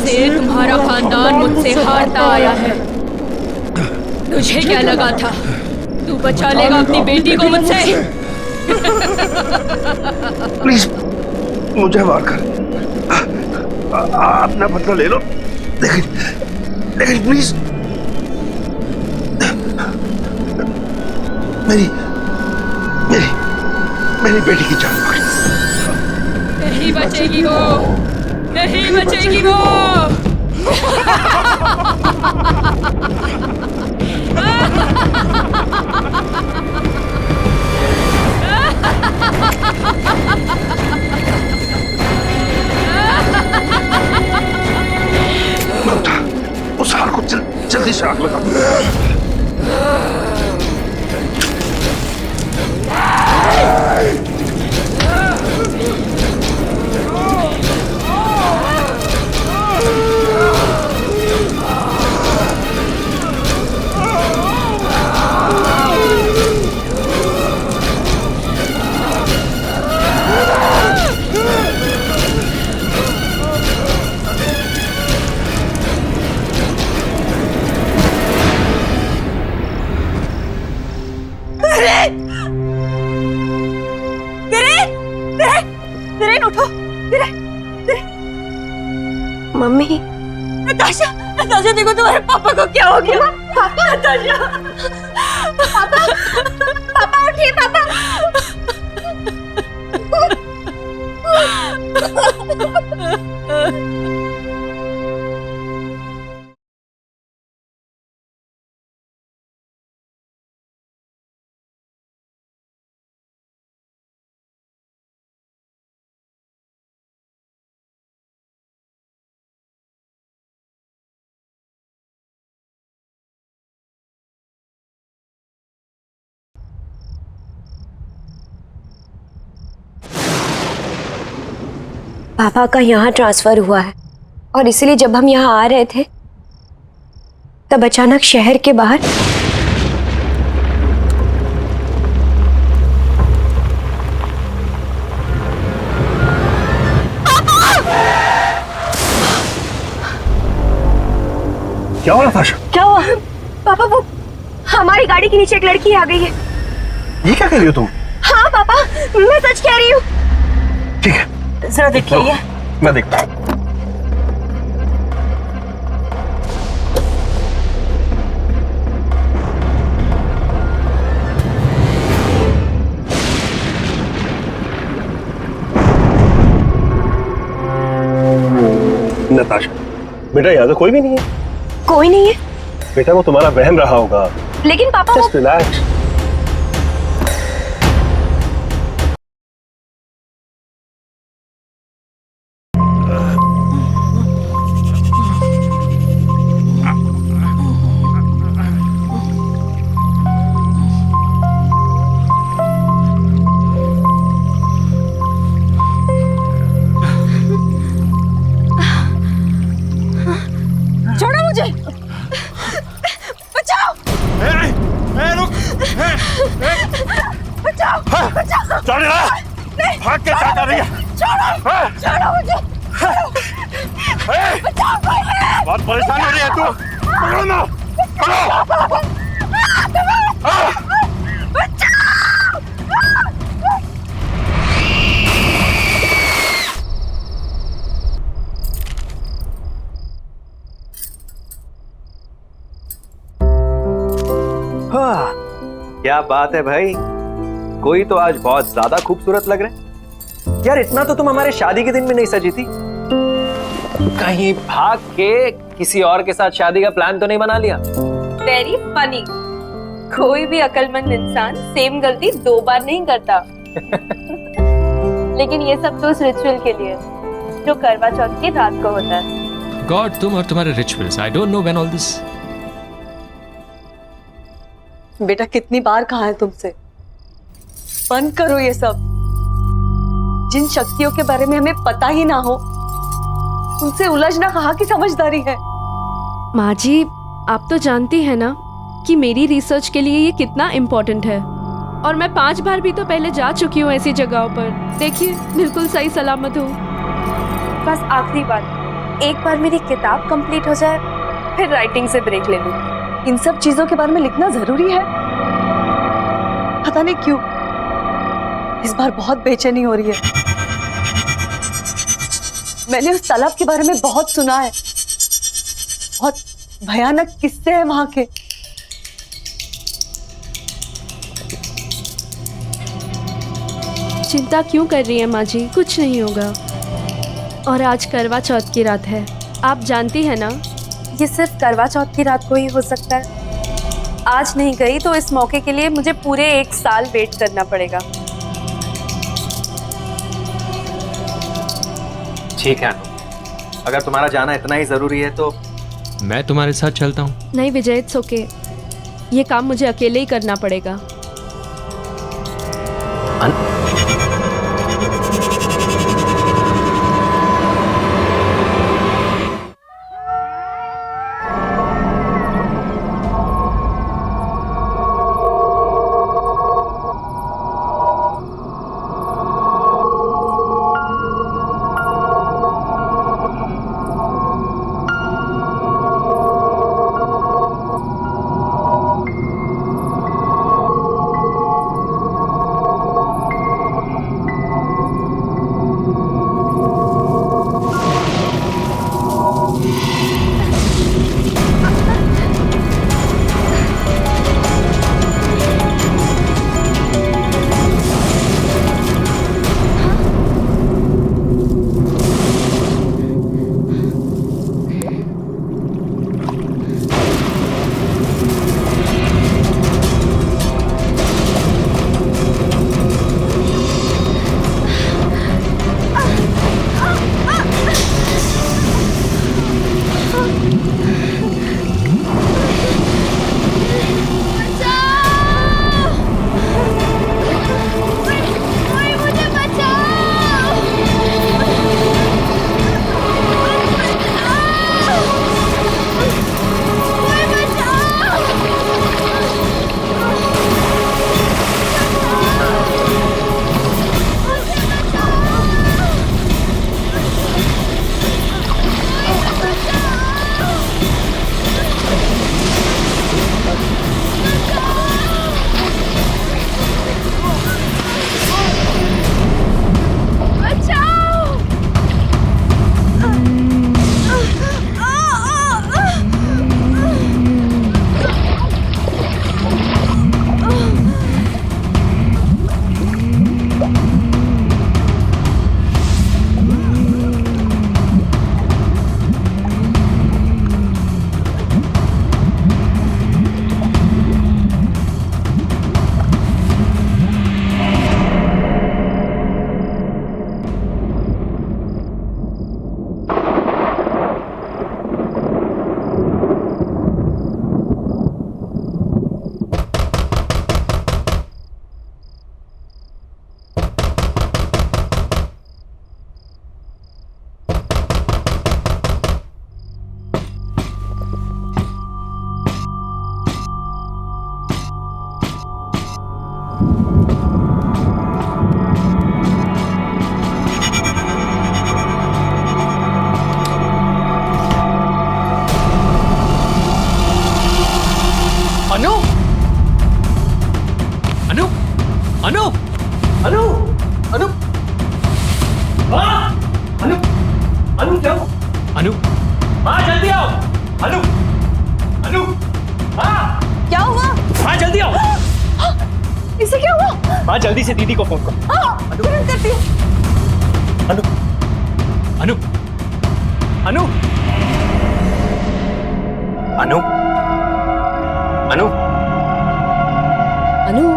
Speaker 8: से तुम्हारा खानदान मुझसे हारता आया है। तुझे क्या लगा था तू बचा लेगा अपनी बेटी को मुझसे?
Speaker 2: प्लीज मुझे मार कर अपना बदला ले लो, लेकिन प्लीज मेरी मेरी मेरी बेटी की जान बख्श।
Speaker 8: नहीं बचेगी वो, नहीं बचेगी वो।
Speaker 2: उस हार को जल्दी से आग लगा।
Speaker 6: उठो।
Speaker 1: मम्मी।
Speaker 6: नताशा, नताशा देखो तुम्हारे पापा को क्या हो गया। पापा, नताशा, पापा, पापा उठिए पापा।
Speaker 1: पापा का यहाँ ट्रांसफर हुआ है और इसीलिए जब हम यहाँ आ रहे थे तब अचानक शहर के बाहर
Speaker 2: क्या हुआ नताशा?
Speaker 1: क्या हुआ? पापा वो हमारी गाड़ी के नीचे एक लड़की आ गई है।
Speaker 2: ये क्या कह रही हो तुम?
Speaker 1: हाँ पापा, मैं सच कह रही हूँ।
Speaker 2: ठीक है,
Speaker 6: जरा देखिए ये।
Speaker 2: मैं देखता हूँ। नताशा, बेटा यहाँ तो कोई भी नहीं है।
Speaker 1: कोई नहीं है
Speaker 2: बेटा, वो तुम्हारा वहम रहा होगा।
Speaker 1: लेकिन पापा
Speaker 2: जस्ट रिलैक्स।
Speaker 6: छोड़ो मुझे, बचाओ।
Speaker 13: रुक,
Speaker 6: बचाओ, बचाओ।
Speaker 13: चल रहा, भाग के क्या कर रही है?
Speaker 6: छोड़ो, छोड़ो मुझे। बचाओ कोई है।
Speaker 13: बहुत परेशान हो रही है तू। पकड़ो ना, पकड़ो।
Speaker 14: क्या बात है भाई, कोई तो आज बहुत ज्यादा खूबसूरत लग रहे हैं। यार इतना तो तुम हमारे शादी के दिन में नहीं सजी थी। कहीं भाग के किसी और के साथ शादी का प्लान तो नहीं बना लिया?
Speaker 7: Very funny. कोई भी अक्लमंद इंसान सेम गलती 2 बार नहीं करता। लेकिन ये सब तो उस रिचुअल के लिए जो करवा चौथ की रात को होता है।
Speaker 15: गॉड, तुम और तुम्हारे rituals, I don't know when all this.
Speaker 6: बेटा कितनी बार कहा है तुमसे, बंद करो ये सब। जिन शक्तियों के बारे में हमें पता ही ना हो उनसे उलझना कहाँ की समझदारी है।
Speaker 16: माँ जी, आप तो जानती हैं ना कि मेरी रिसर्च के लिए ये कितना इम्पोर्टेंट है, और मैं 5 बार भी तो पहले जा चुकी हूँ ऐसी जगहों पर। देखिए बिल्कुल सही सलामत हूँ।
Speaker 7: बस आखिरी बार, एक बार मेरी किताब कंप्लीट हो जाए फिर राइटिंग से ब्रेक ले लूंगी।
Speaker 6: इन सब चीजों के बारे में लिखना जरूरी है? पता नहीं क्यों इस बार बहुत बेचैनी हो रही है। मैंने उस तालाब के बारे में बहुत सुना है, बहुत भयानक किस्से हैं वहां के।
Speaker 16: चिंता क्यों कर रही है माँ जी, कुछ नहीं होगा। और आज करवा चौथ की रात है, आप जानती है ना।
Speaker 7: ये सिर्फ करवा चौथ की रात को ही हो सकता है। आज नहीं गई तो इस मौके के लिए मुझे पूरे 1 साल वेट करना पड़ेगा।
Speaker 14: ठीक है अनु, अगर तुम्हारा जाना इतना ही जरूरी है तो
Speaker 15: मैं तुम्हारे साथ चलता हूँ।
Speaker 16: नहीं विजय, इट्स ओके, ये काम मुझे अकेले ही करना पड़ेगा।
Speaker 14: माँ जल्दी से दीदी को फोन करो।
Speaker 6: तुरंत करती हूँ।
Speaker 14: अनु अनु अनु अनु अनु
Speaker 1: अनु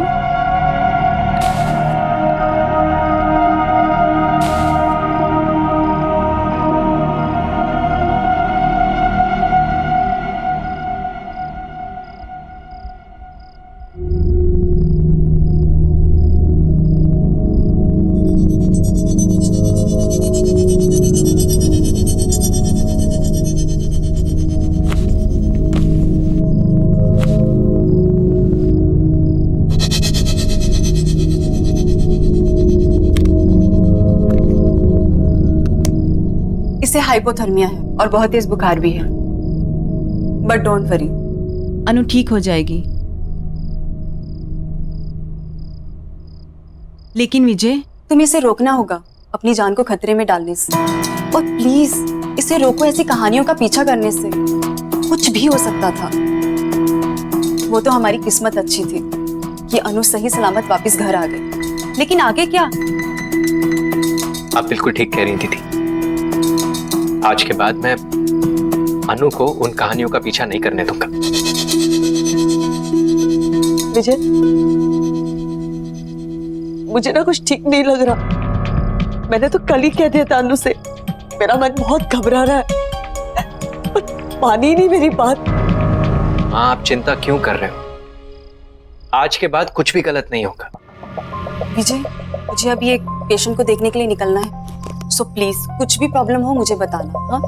Speaker 4: इसे हाइपोथर्मिया है और बहुत तेज बुखार भी है, बट डोंट वरी, अनु ठीक हो जाएगी। लेकिन विजय, तुम्हें इसे रोकना होगा अपनी जान को खतरे में डालने से, और प्लीज इसे रोको ऐसी कहानियों का पीछा करने से। कुछ भी हो सकता था। वो तो हमारी किस्मत अच्छी थी कि अनु सही सलामत वापस घर आ गई, लेकिन आगे क्या?
Speaker 14: आप बिल्कुल ठीक कह रही थी। आज के बाद मैं अनु को उन कहानियों का पीछा नहीं करने दूंगा।
Speaker 6: विजय, मुझे ना कुछ ठीक नहीं लग रहा। मैंने तो कल ही कह दिया था अनु से, मेरा मन बहुत घबरा रहा है, पर मानी नहीं मेरी बात।
Speaker 14: हाँ, आप चिंता क्यों कर रहे हो? आज के बाद कुछ भी गलत नहीं होगा।
Speaker 4: विजय, मुझे अभी एक पेशेंट को देखने के लिए निकलना है, सो प्लीज कुछ भी प्रॉब्लम हो मुझे बताना। हाँ,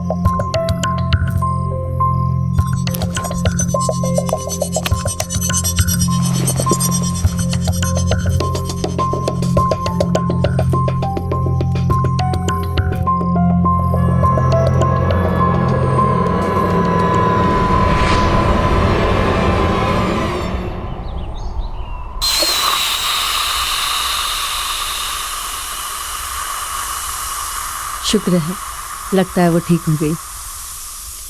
Speaker 17: शुक्र है, लगता है वो ठीक हो गई।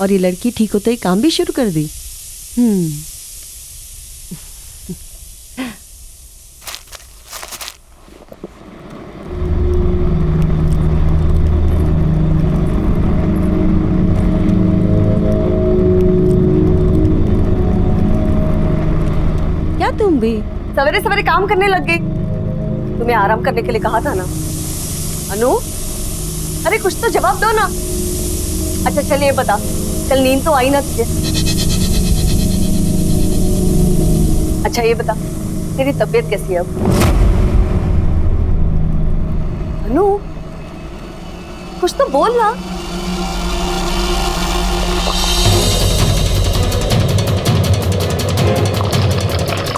Speaker 17: और ये लड़की ठीक होते ही काम भी शुरू कर दी। क्या तुम भी
Speaker 6: सवेरे सवेरे काम करने लग गई? तुम्हें आराम करने के लिए कहा था ना। अनु, अरे कुछ तो जवाब दो ना। अच्छा चलिए बता, कल नींद तो आई ना तुझे? अच्छा ये बता, तेरी तबीयत कैसी है अब? अनु, कुछ तो बोल ना।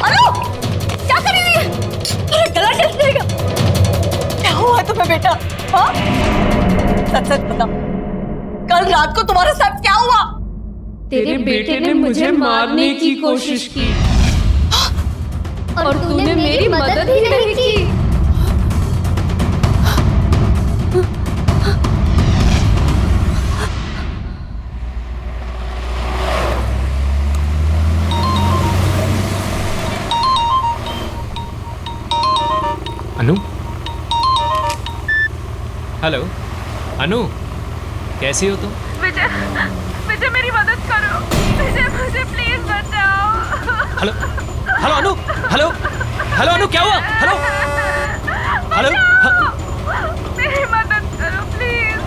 Speaker 6: अनु, क्या कर रही है? अरे गला जल जाएगा। क्या हुआ तुम्हें बेटा? हाँ? सच सच बता, कल रात को तुम्हारे साथ क्या हुआ?
Speaker 16: तेरे बेटे ने मुझे मारने की कोशिश की और तूने मेरी मदद ही नहीं की।
Speaker 15: अनु, हेलो अनु, कैसी हो तुम?
Speaker 8: विजय, विजय मेरी मदद करो। विजय मुझे प्लीज बचाओ।
Speaker 15: हेलो हेलो अनु, हेलो हेलो अनु, क्या हुआ? हेलो हेलो,
Speaker 8: मेरी मदद करो प्लीज।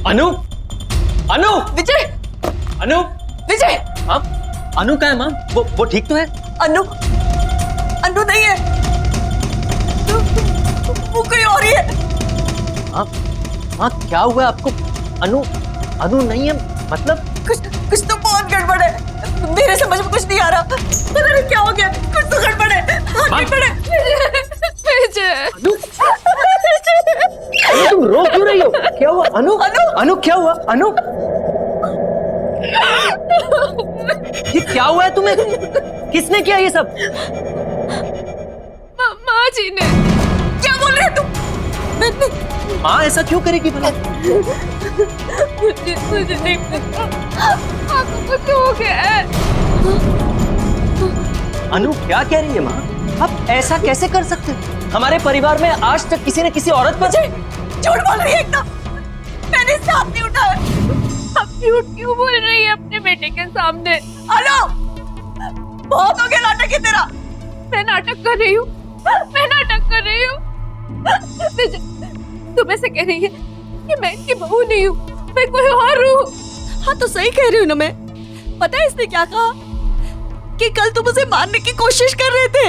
Speaker 14: अनु, अनु,
Speaker 6: विजय,
Speaker 14: अनु,
Speaker 6: विजय,
Speaker 14: हाँ, अनु कहाँ है माँ? वो ठीक तो है?
Speaker 6: अनु, अनु नहीं है, वो कोई और ही है।
Speaker 14: हाँ, हाँ, क्या हुआ आपको? अनु, अनु नहीं है मतलब?
Speaker 6: कुछ तो बहुत गड़बड़ है, मेरे समझ में कुछ नहीं आ रहा। पता नहीं क्या हो गया, कुछ तो गड़बड़ है। गड़बड़ है।
Speaker 8: विजय,
Speaker 14: अनु, तुम रो क्यों रही हो? क्या हुआ? अनु, अनु, अनु क्या हुआ? अनु, ये क्या हुआ है तुम्हें? किसने किया ये सब?
Speaker 8: माँ जी ने।
Speaker 6: क्या बोल रहे हो तुम?
Speaker 14: माँ ऐसा क्यों करेगी भला?
Speaker 8: मुझे नहीं पता, आपको कुछ हो गया है।
Speaker 14: अनु क्या कह रही है माँ? आप ऐसा कैसे कर सकते हो? हमारे परिवार में आज तक किसी ने किसी औरत पर
Speaker 6: झूठ बोल रही है एकदम। मैंने इससे हाथ नहीं उठाया।
Speaker 8: अब झूठ क्यों बोल रही है अपने बेटे के सामने?
Speaker 6: अनु, बहुत हो गया नाटक है तेरा।
Speaker 8: मैं नाटक कर रही हूँ, मैं नाटक कर रही हूँ। विजय, तुम ऐसे कह रही है कि मैं इनकी बहू नहीं हूँ, मैं कोई और हूँ।
Speaker 6: हाँ तो सही कह रही हूँ ना मैं। पता है इसने क्या कहा?
Speaker 3: कि कल तुम उसे मारने की कोशिश कर रहे थे।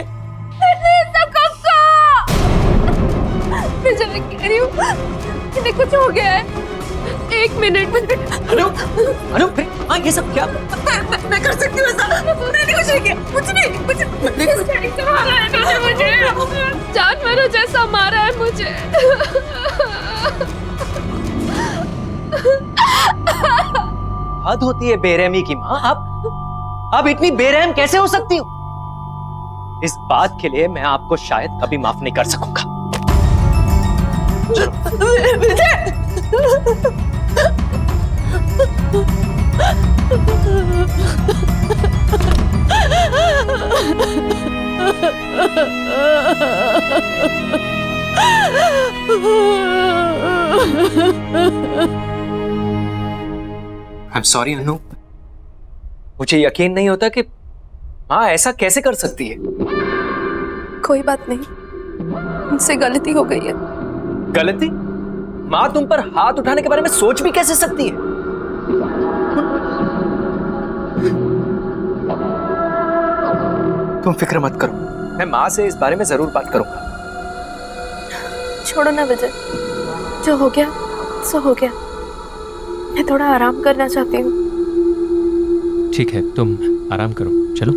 Speaker 8: मैं जब कह रही हूँ इन्हें कुछ हो गया है। एक मिनट।
Speaker 15: अनु अनु हाँ ये सब क्या?
Speaker 3: मैं कर सकती हूँ ऐसा। मैंने कुछ नहीं किया, कुछ नहीं
Speaker 8: मारा है इन्होंने मुझे, जानवरों जैसा मारा है मुझे।
Speaker 14: हद होती है बेरहमी की माँ। आप इतनी बेरहम कैसे हो सकती हो? इस बात के लिए मैं आपको शायद कभी माफ नहीं कर सकूंगा। I'm sorry अनु। मुझे यकीन नहीं होता कि माँ ऐसा कैसे कर सकती है।
Speaker 8: कोई बात नहीं, मुझसे गलती हो गई है।
Speaker 14: गलती? माँ तुम पर हाथ उठाने के बारे में सोच भी कैसे सकती है? तुम फिक्र मत करो, मैं माँ से इस बारे में जरूर बात करूंगा।
Speaker 8: छोड़ो ना विजय, जो हो गया सो हो गया। मैं थोड़ा आराम करना चाहती हूँ।
Speaker 15: ठीक है, तुम आराम करो, चलो।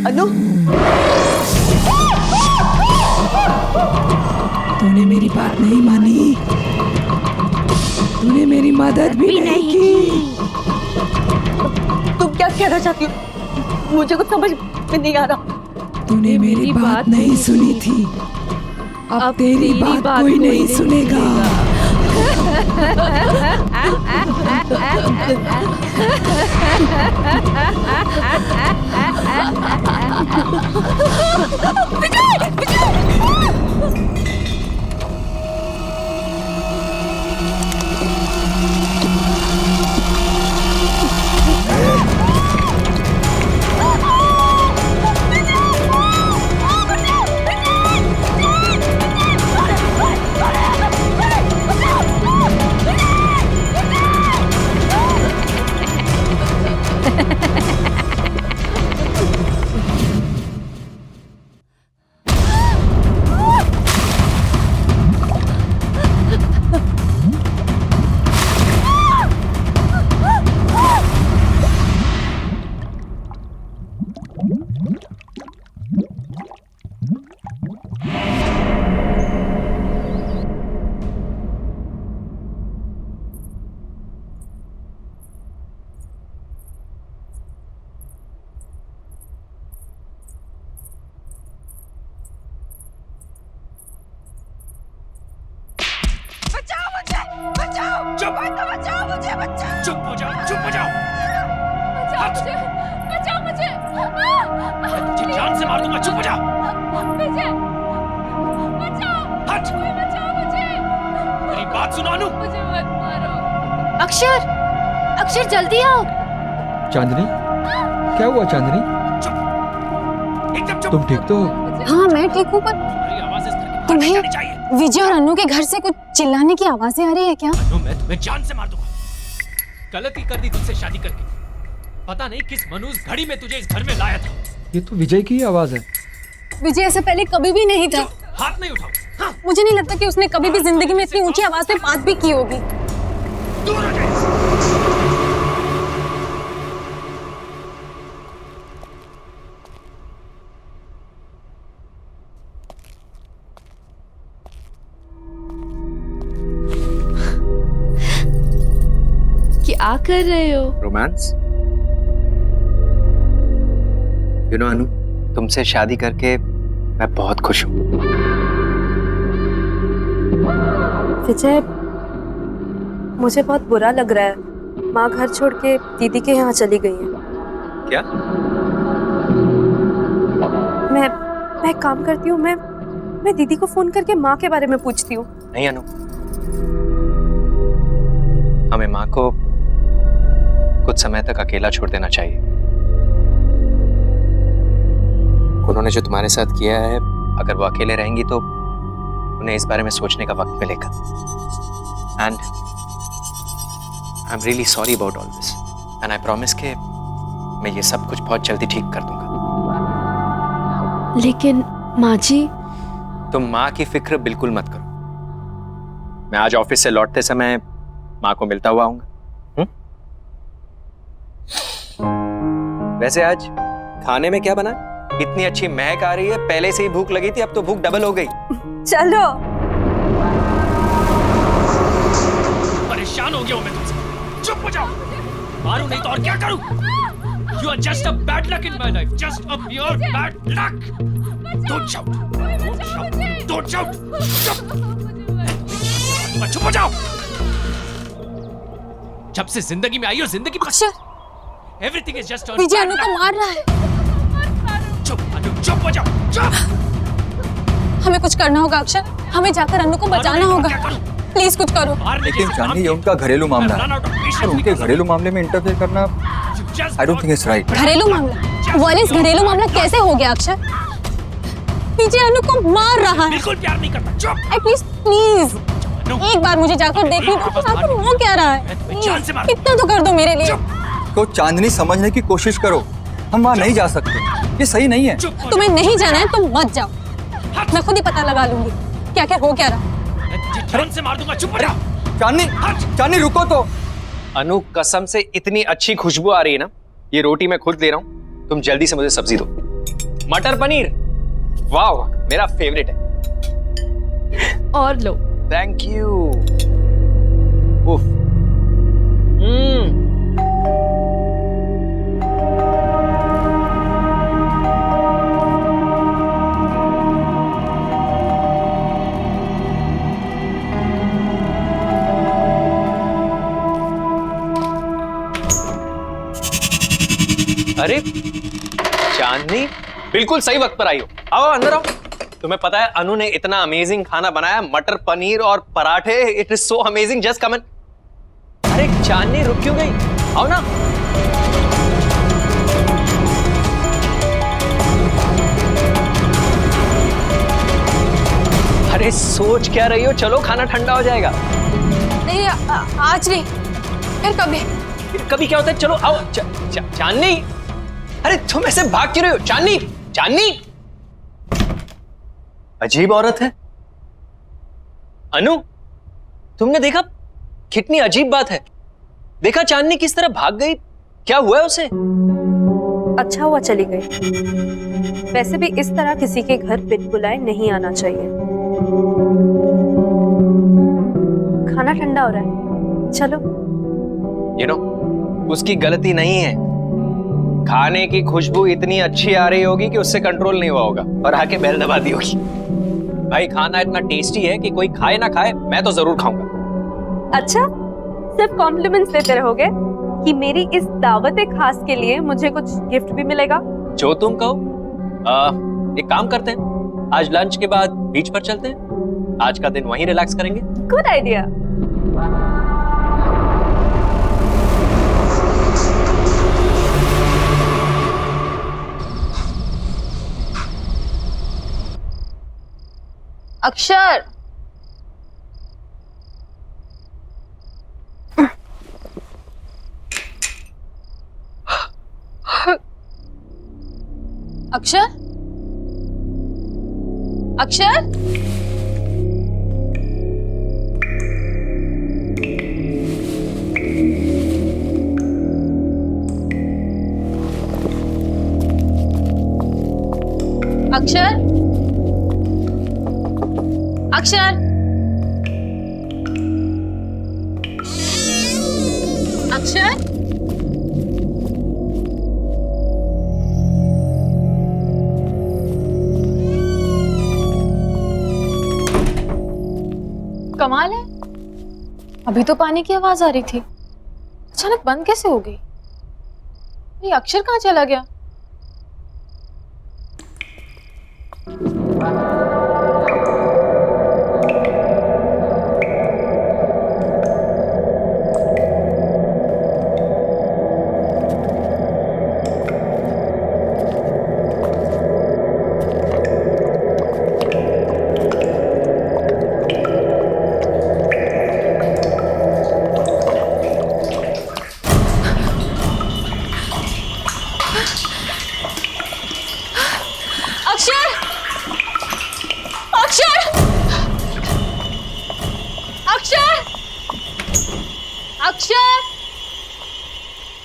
Speaker 6: अनु,
Speaker 18: तूने मेरी बात नहीं मानी, तूने मेरी मदद भी नहीं की।
Speaker 6: तुम क्या कहना चाहती हो? मुझे कुछ समझ में नहीं आ रहा।
Speaker 18: तूने मेरी बात नहीं सुनी थी, अब तेरी बात कोई नहीं सुनेगा।
Speaker 15: चुप
Speaker 8: बचाओ मुझे, बच्चा
Speaker 15: चुप हो जाओ, चुप हो जाओ।
Speaker 8: बचाओ मुझे।
Speaker 15: मैं तुझे जान से मार दूंगा, चुप हो जा।
Speaker 8: विजय, बचाओ।
Speaker 15: हट।
Speaker 8: कोई बचाओ मुझे।
Speaker 15: मेरी बात सुनो अनु।
Speaker 8: मुझे मत मारो।
Speaker 7: अक्षर, अक्षर जल्दी आओ।
Speaker 19: चांदनी, क्या हुआ चांदनी?
Speaker 15: एकदम चुप।
Speaker 19: तुम ठीक तो हो?
Speaker 7: हाँ मैं ठीक हूँ, पर तुम्हें विजय और अनु के घर से कुछ चिल्लाने की आवाजें आ रही है क्या?
Speaker 15: अनु, मैं तुम्हें जान से मार दूंगा। गलती कर दी तुझसे शादी करके। पता नहीं किस मनूस घड़ी में तुझे इस घर में लाया था।
Speaker 19: ये तो विजय की ही आवाज है।
Speaker 7: विजय ऐसा पहले कभी भी नहीं था।
Speaker 15: हाथ नहीं उठाओ। हाँ।
Speaker 7: मुझे नहीं लगता कि उसने कभी भी जिंदगी में इतनी ऊंची आवाज में बात भी की होगी।
Speaker 15: दूर हो जाए।
Speaker 16: क्या कर रहे हो?
Speaker 14: रोमांस। यू नो अनु, तुमसे शादी करके मैं बहुत खुश हूँ।
Speaker 1: विजय, मुझे बहुत बुरा लग रहा है। माँ घर छोड़ के दीदी के यहाँ चली गई है।
Speaker 14: क्या?
Speaker 1: मैं काम करती हूँ। मैं दीदी को फोन करके माँ के बारे में पूछती हूँ।
Speaker 14: नहीं अनु, हमें माँ को कुछ समय तक अकेला छोड़ देना चाहिए। उन्होंने जो तुम्हारे साथ किया है, अगर वो अकेले रहेंगी तो उन्हें इस बारे में सोचने का वक्त मिलेगा। And I am really sorry about all this, and I promise के मैं ये सब कुछ बहुत जल्दी ठीक कर दूंगा।
Speaker 16: लेकिन माँ जी,
Speaker 14: तुम माँ की फिक्र बिल्कुल मत करो। मैं आज ऑफिस से लौटते समय माँ को मिलता हुआ आऊंगा। वैसे आज खाने में क्या बना? इतनी अच्छी महक आ रही है, पहले से ही भूख लगी थी, अब तो भूख डबल हो गई।
Speaker 1: चलो।
Speaker 15: परेशान हो गया हूं मैं तुमसे। चुप हो जाओ। मारूं नहीं तो और क्या करूं? You are just a bad luck in my life, just a pure bad luck. Don't shout. Don't shout. Don't shout. चुप। चुप हो जाओ। जब से जिंदगी में आई हो, जिंदगी में Everything is just a
Speaker 7: विजय अनु को मार रहा है।
Speaker 15: चुप अनु, चुप हो जाओ, चुप।
Speaker 7: हमें कुछ करना होगा अक्षर, हमें जाकर अनु को बचाना होगा। प्लीज कुछ करो।
Speaker 19: लेकिन चांदनी, ये उनका घरेलू मामला है और उनके घरेलू मामले में इंटरफेयर करना I don't think it's right.
Speaker 7: घरेलू मामला? वॉलेंस घरेलू मामला कैसे हो गया अक्षर? विजय अनु को मार रहा है।
Speaker 15: बिल्कुल प्यार नहीं करता। चुप।
Speaker 7: एटलीस्ट प्लीज एक बार मुझे जाकर देखने दो कि आखिर वो क्या रहा है। इतना तो कर दो मेरे लिए।
Speaker 19: तो चांदनी, समझने की कोशिश करो, हम वहाँ नहीं जा सकते, ये सही नहीं है।
Speaker 7: तुम्हें नहीं जाना है तुम मत जाओ, मैं खुद ही पता लगा लूंगी क्या क्या हो क्या रहा।
Speaker 15: जान से मार दूंगा। चुप हो जाओ।
Speaker 19: चांदनी, चांदनी रुको तो।
Speaker 14: अनु, कसम से इतनी अच्छी खुशबू आ रही है ना, ये रोटी मैं खुद दे रहा हूँ, तुम जल्दी से मुझे सब्जी दो। मटर पनीर, वाह, मेरा फेवरेट है।
Speaker 16: और लो।
Speaker 14: Thank you. उफ। अरे चांदनी, बिल्कुल सही वक्त पर आई हो। आओ अंदर आओ। तुम्हें पता है अनु ने इतना अमेजिंग खाना बनाया, मटर पनीर और पराठे। It is so amazing, just come in. अरे चांदनी, रुक क्यों गई? आओ ना। अरे सोच क्या रही हो? चलो, खाना ठंडा हो जाएगा।
Speaker 7: नहीं आज नहीं, फिर कभी।
Speaker 14: कभी क्या होता है? चलो आओ। चांदनी, अरे तुम ऐसे भाग क्यों रहे हो? चांदनी, चांदनी, अजीब औरत है। अनु, तुमने देखा? कितनी अजीब बात है। देखा चांदनी किस तरह भाग गई? क्या हुआ है उसे?
Speaker 1: अच्छा हुआ चली गई। वैसे भी इस तरह किसी के घर बिन बुलाए नहीं आना चाहिए। खाना ठंडा हो रहा है, चलो।
Speaker 14: You know, उसकी गलती नहीं है। खाने की खुशबू इतनी अच्छी आ रही होगी कि उससे कंट्रोल नहीं हुआ होगा और आके बेल दबा दी होगी। भाई, खाना इतना टेस्टी है कि कोई खाए ना खाए, मैं तो जरूर खाऊंगा।
Speaker 1: अच्छा,
Speaker 8: सिर्फ कॉम्प्लीमेंट्स देते रहोगे कि मेरी इस दावत खास के लिए मुझे कुछ गिफ्ट भी मिलेगा?
Speaker 14: जो तुम कहो। एक काम करते हैं, आज लंच के बाद बीच पर चलते हैं। आज का दिन वहीं रिलैक्स करेंगे।
Speaker 8: Good idea.
Speaker 7: अक्षर, अक्षर, अक्षर, अक्षर, अक्षर, अक्षर, कमाल है, अभी तो पानी की आवाज आ रही थी, अचानक बंद कैसे हो गई? ये अक्षर कहाँ चला गया?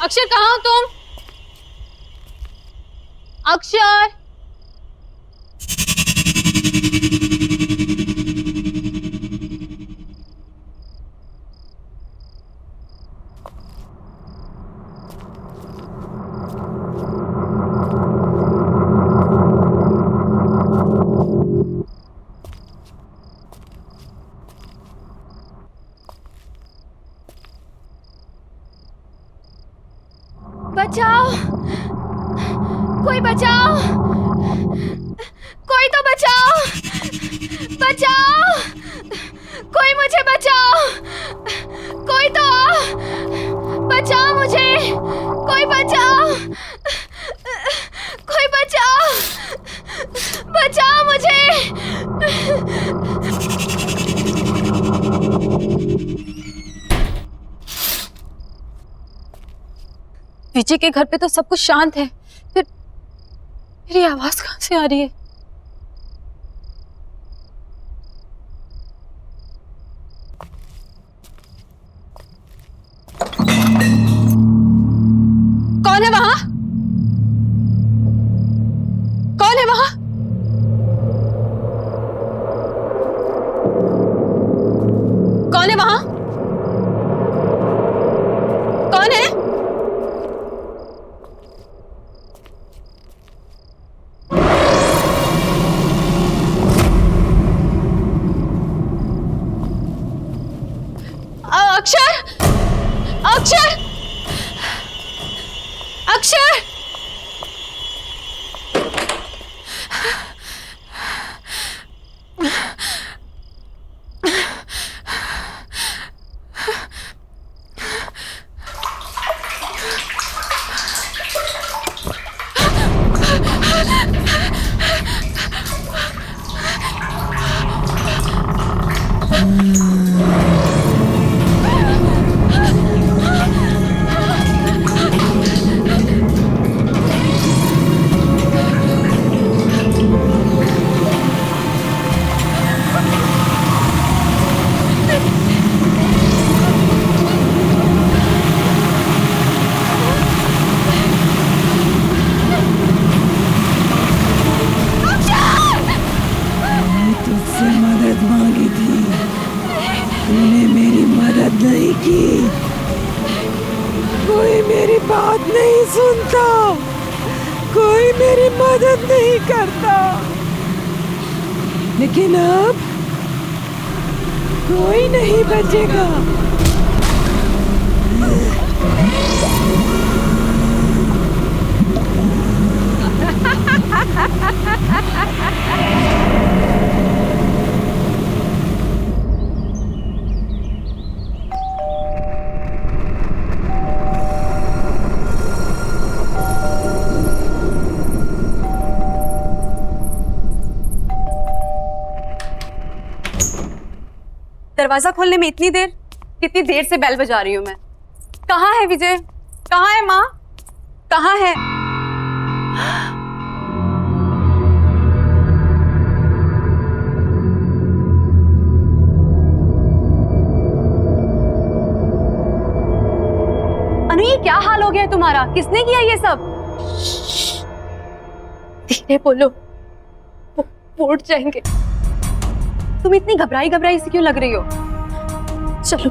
Speaker 7: अक्षर कहाँ हो तुम? अक्षर,
Speaker 8: बचाओ, कोई बचाओ, कोई तो बचाओ, बचाओ, कोई मुझे बचाओ, कोई तो बचाओ मुझे, कोई बचाओ, कोई बचाओ, बचाओ मुझे। विजय के घर पे तो सब कुछ शांत है, फिर मेरी आवाज कहाँ से आ रही है? कौन है वहां? कौन है वहां? कौन है वहां? कौन है? अक्षर, अक्षर, अक्षर,
Speaker 18: कोई मेरी बात नहीं सुनता, कोई मेरी मदद नहीं करता, लेकिन अब कोई नहीं बचेगा।
Speaker 6: दरवाजा खोलने में इतनी देर? कितनी देर से बेल बजा रही हूँ मैं। कहाँ है विजय? कहाँ है माँ? कहाँ है? अनु, ये क्या हाल हो गया है तुम्हारा? किसने किया ये सब?
Speaker 1: धीरे बोलो, वो उठ जाएंगे।
Speaker 6: तुम इतनी घबराई घबराई सी क्यों लग रही हो?
Speaker 1: चलो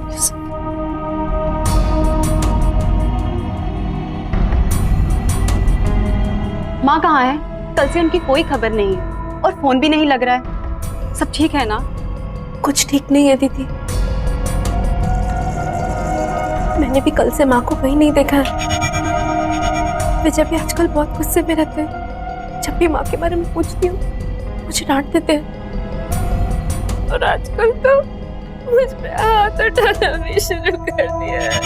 Speaker 6: माँ कहाँ है? कल से उनकी कोई खबर नहीं है और फोन भी नहीं लग रहा है। सब ठीक है ना?
Speaker 1: कुछ ठीक नहीं है दीदी। मैंने भी कल से माँ को कहीं नहीं देखा है। विजय भी आजकल बहुत गुस्से में रहते हैं। जब भी माँ के बारे में पूछती हूँ मुझे डांट देते हैं, और आजकल तो मुझ पे हाथ उठाना भी शुरू कर दिया है।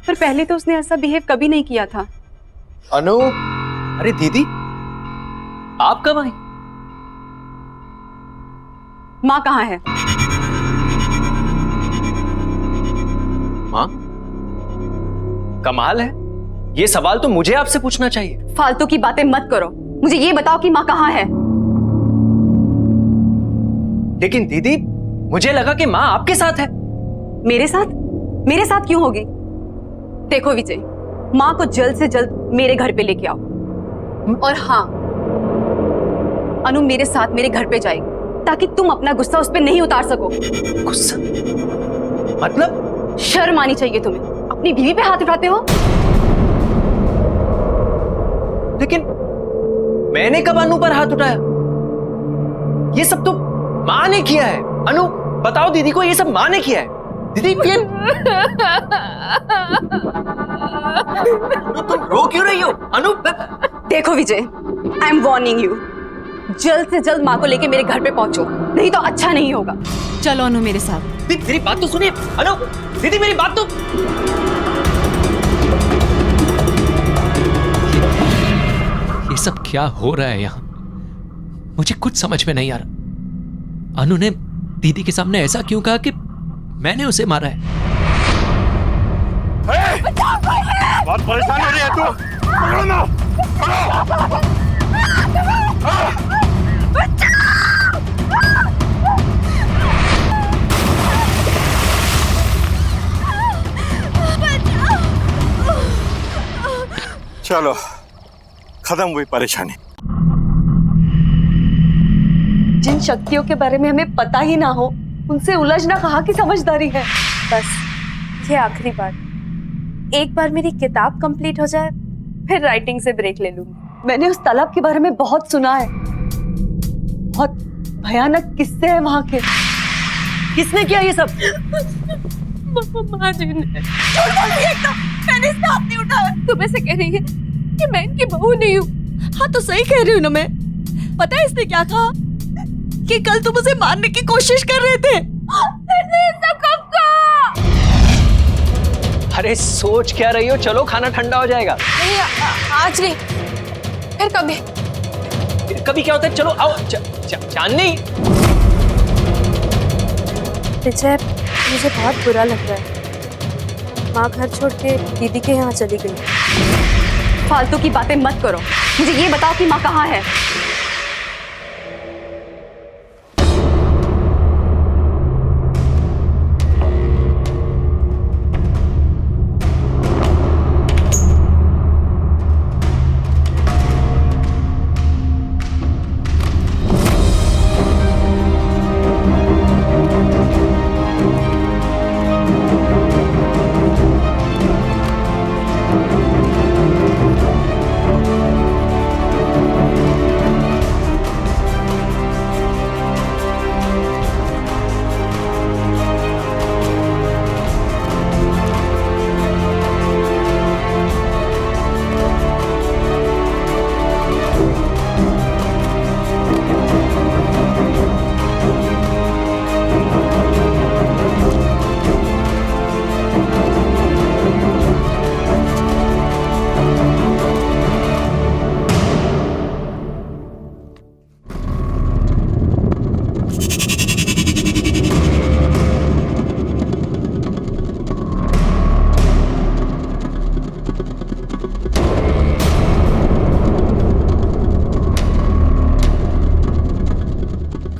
Speaker 6: पर पहले तो उसने ऐसा बिहेव कभी नहीं किया था।
Speaker 14: अनु, अरे दीदी, आप कब आई?
Speaker 6: माँ कहाँ है?
Speaker 14: माँ? कमाल है, ये सवाल तो मुझे आपसे पूछना चाहिए।
Speaker 6: फालतू की बातें मत करो, मुझे ये बताओ कि माँ कहाँ है?
Speaker 14: लेकिन दीदी, मुझे लगा कि माँ आपके साथ है।
Speaker 6: मेरे साथ? मेरे साथ क्यों होगी? देखो विजय, माँ को जल्द से जल्द मेरे घर पे लेके आओ। और हाँ, अनु मेरे साथ मेरे घर पे जाएगी ताकि तुम अपना गुस्सा उस पे नहीं उतार सको।
Speaker 14: गुस्सा? मतलब?
Speaker 6: शर्म आनी चाहिए तुम्हें, अपनी बीवी पे हाथ उठाते हो।
Speaker 14: लेकिन मैंने कब अनु पर हाथ उठाया? ये सब तो माँ ने किया है। अनु, बताओ दीदी को, ये सब माँ ने किया है। दीदी ये तुम रो क्यों रही हो? अनु,
Speaker 6: देखो विजय, आई एम वार्निंग यू, जल्द से जल्द माँ को लेके मेरे घर पे पहुंचो, नहीं तो अच्छा नहीं होगा।
Speaker 17: चलो अनु मेरे साथ।
Speaker 14: दीदी मेरी बात तो सुनिए। अनु, दीदी मेरी बात तो।
Speaker 15: ये सब क्या हो रहा है यहाँ? मुझे कुछ समझ में नहीं आ रहा। अनु ने दीदी के सामने ऐसा क्यों कहा कि मैंने उसे मारा है?
Speaker 13: बहुत परेशान हो रही है तू। पकड़ो ना, चलो, खत्म हुई परेशानी।
Speaker 6: जिन शक्तियों के बारे में हमें पता ही ना हो, उनसे उलझना कहाँ की समझदारी है।
Speaker 1: बस ये आखिरी बार, एक बार मेरी किताब कंप्लीट हो जाए फिर राइटिंग से ब्रेक ले लूंगी।
Speaker 6: मैंने उस तालाब के बारे में बहुत सुना है, बहुत भयानक किस्से हैं वहां के।
Speaker 14: किसने किया ये सब?
Speaker 8: माँ जी ने। मैंने इसका हाथ नहीं उठाया। तुम ऐसे कह रही है कि मैं इनकी बहू नहीं हूँ?
Speaker 3: हाँ तो सही कह रही हूँ ना मैं। पता है इसने क्या कहा? कि कल तुम उसे मारने की कोशिश कर रहे थे।
Speaker 8: सब कब का?
Speaker 14: अरे सोच क्या रही हो? चलो खाना ठंडा हो जाएगा।
Speaker 1: नहीं, आज नहीं, फिर कभी।
Speaker 14: फिर कभी क्या होता है? चलो आओ। चांदनी,
Speaker 1: विजय, मुझे बहुत बुरा लग रहा है। माँ घर छोड़ के दीदी के यहाँ चली गई।
Speaker 6: फालतू की बातें मत करो, मुझे ये बताओ कि माँ कहाँ है?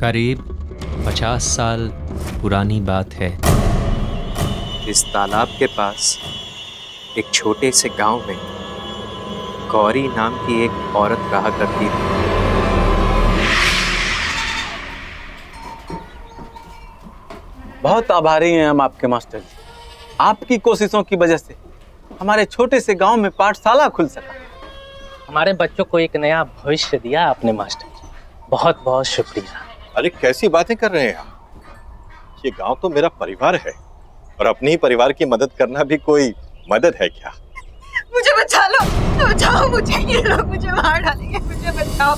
Speaker 15: करीब 50 साल पुरानी बात है।
Speaker 14: इस तालाब के पास एक छोटे से गांव में गौरी नाम की एक औरत रहा करती थी।
Speaker 20: बहुत आभारी हैं हम आपके मास्टर जी। आपकी कोशिशों की वजह से हमारे छोटे से गांव में पाठशाला खुल सका।
Speaker 21: हमारे बच्चों को एक नया भविष्य दिया आपने मास्टर जी, बहुत बहुत शुक्रिया।
Speaker 22: अरे कैसी बातें कर रहे हैं आप? ये गांव तो मेरा परिवार है और अपने ही परिवार की मदद करना भी कोई मदद है क्या?
Speaker 6: मुझे बचा लो, बचाओ मुझे, ये लोग मुझे मार डालेंगे, मुझे बचाओ।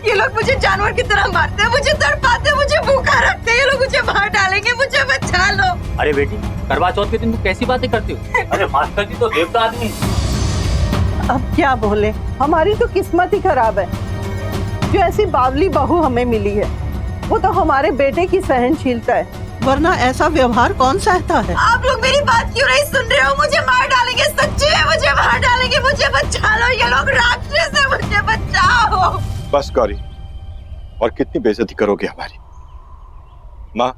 Speaker 6: ये लोग मुझे जानवर की तरह मारते हैं, मुझे तड़पाते हैं, मुझे भूखा रखते हैं, ये लोग मुझे मार डालेंगे, मुझे बचा लो।
Speaker 21: अरे बेटी, करवा चौथ के दिन तू कैसी बातें करती हो? अरे मास्टर जी तो देवता आदमी है।
Speaker 23: अब क्या बोले, हमारी तो किस्मत ही खराब है। जो ऐसी बावली बहू हमें मिली है, वो तो हमारे बेटे की सहनशीलता है, वरना ऐसा व्यवहार कौन सहता है।
Speaker 6: आप लोग मेरी बात क्यों नहीं सुन रहे हो? मुझे मार डालेंगे, सच्ची में मुझे मार डालेंगे, मुझे बचा लो, ये लोग राक्षस है, मुझे बचाओ।
Speaker 22: बस गौरी, और कितनी बेइज्जती करोगे हमारी? माँ,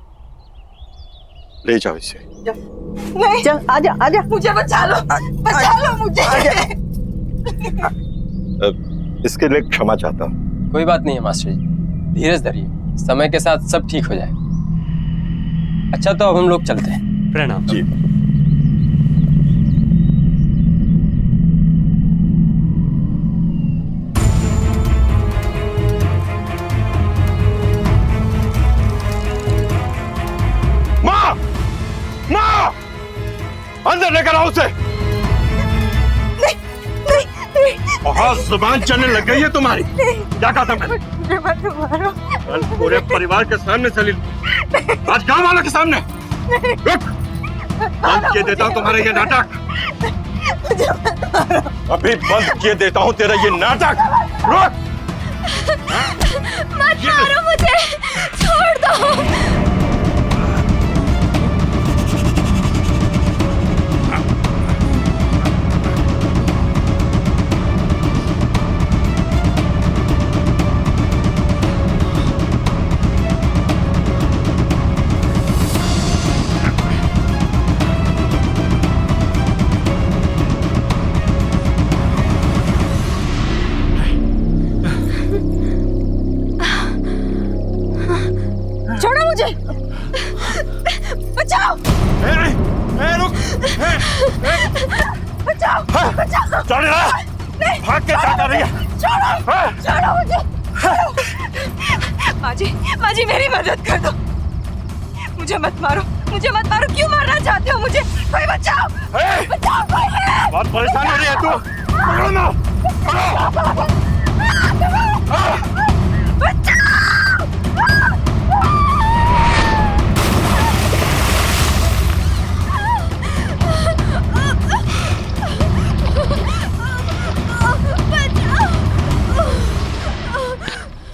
Speaker 22: ले जाओ इसे।
Speaker 23: नहीं, चल आजा आजा,
Speaker 6: मुझे बचा लो मुझे।
Speaker 22: इसके लिए क्षमा चाहता हूँ।
Speaker 24: कोई बात नहीं है मास्टर जी, धीरज धरिए, समय के साथ सब ठीक हो जाएगा। अच्छा तो अब हम लोग चलते हैं।
Speaker 15: प्रणाम
Speaker 22: जी।
Speaker 13: माँ, माँ, अंदर लेकर आओ उसे। बहुत जुबान चलने लग गई है तुम्हारी। क्या कहा था मैंने?
Speaker 6: मुझे मत मारो।
Speaker 13: कल पूरे परिवार के सामने सलील, आज गांव वालों के सामने। रुक, बंद किए देता हूँ तुम्हारा ये नाटक। अभी बंद किए देता हूँ तेरा ये नाटक। रुक,
Speaker 8: मत मारो मुझे, छोड़ दो।
Speaker 6: छोड़ो मुझे, बचाओ।
Speaker 13: रुक,
Speaker 6: बचाओ, बचाओ।
Speaker 13: चल रहा, भाग के क्या कर रही है?
Speaker 6: छोड़ो मुझे। माँ जी मेरी मदद कर दो, मुझे मत मारो, मुझे मत मारो। क्यों मारना चाहते हो मुझे? कोई बचाओ, बचाओ कोई।
Speaker 13: बहुत परेशान हो रही है तू। पकड़ो ना,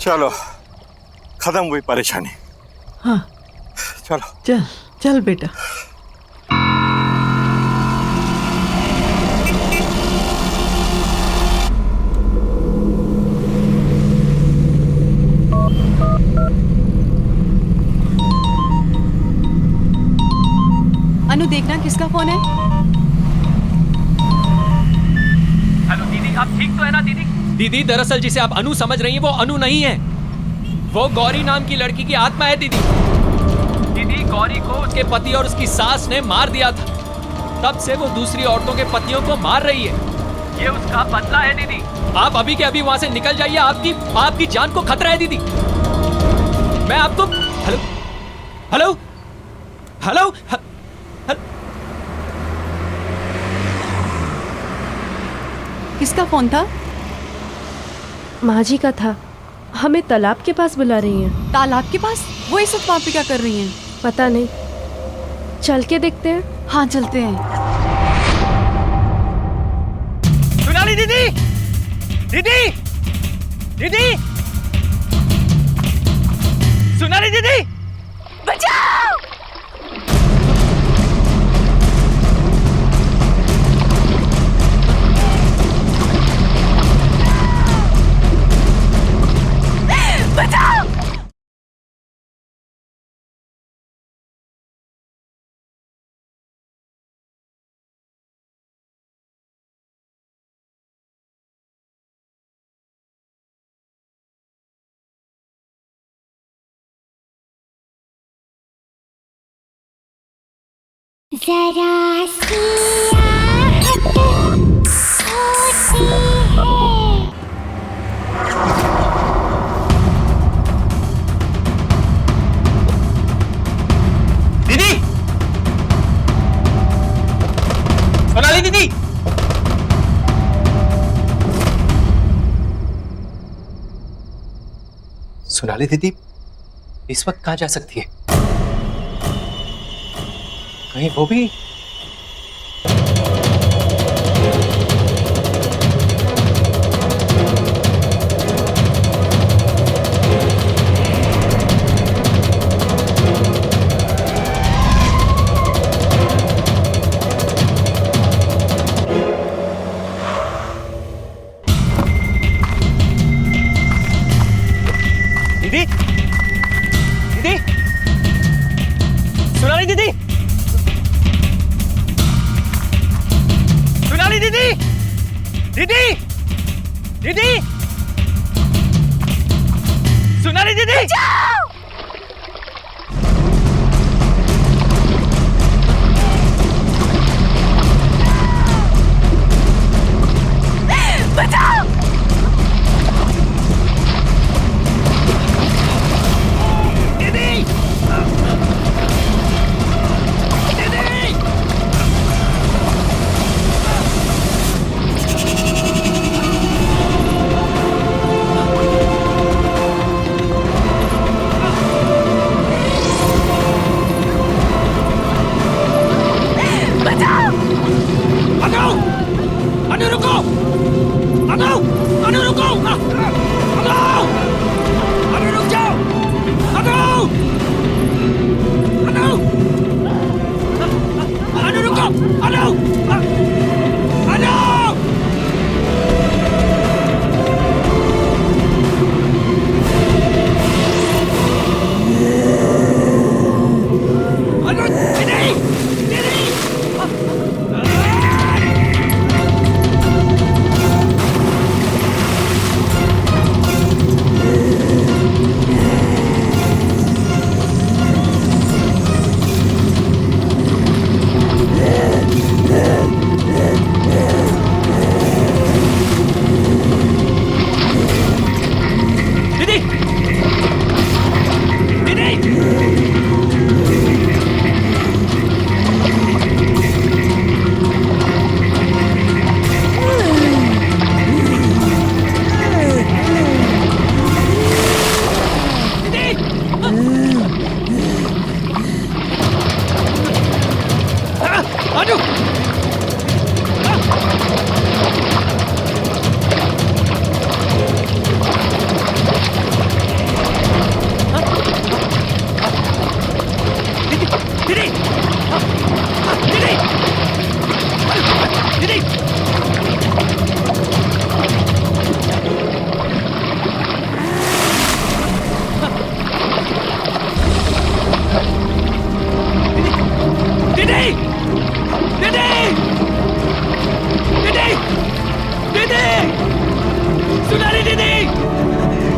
Speaker 13: चलो, खत्म हुई परेशानी।
Speaker 18: हाँ
Speaker 13: चलो
Speaker 18: चल चल बेटा।
Speaker 4: अनु देखना किसका फोन है।
Speaker 15: हेलो दीदी, आप ठीक तो है ना दीदी? दीदी दरअसल जिसे आप अनु समझ रही हैं वो अनु नहीं है, वो गौरी नाम की लड़की की आत्मा है दीदी। दीदी गौरी को उसके पति और उसकी सास ने मार दिया था, तब से वो दूसरी औरतों के पतियों को मार रही है। ये उसका बदला है दीदी। आप अभी के अभी वहां से निकल जाइए, आपकी जान को खतरा है दीदी। मैं आपको हेलो हेलो हेलो
Speaker 4: किसका फोन था?
Speaker 16: माँ जी का था, हमें तालाब के पास बुला रही हैं।
Speaker 4: तालाब के पास? वो इस वक्त वहाँ पे क्या कर रही हैं?
Speaker 16: पता नहीं, चल के देखते हैं।
Speaker 4: हाँ चलते हैं।
Speaker 15: सोनाली दीदी, दीदी, दीदी, सोनाली दीदी,
Speaker 6: बचाओ।
Speaker 12: जरा सी आहट होती है।
Speaker 14: दीदी, सोनाली दीदी, सोनाली दीदी इस वक्त कहां जा सकती है? कहीं वो भी दीदी, दीदी, सोनाली दीदी, सोनाली दीदी, दीदी, दीदी, सोनाली दीदी,
Speaker 8: बचाओ!
Speaker 15: अनु रुको! अनु! अनु रुको! अनु! अनु रुक जाओ! अनु! अनु! अनु रुको! अनु! अनु! अनु! दीदी! दीदी!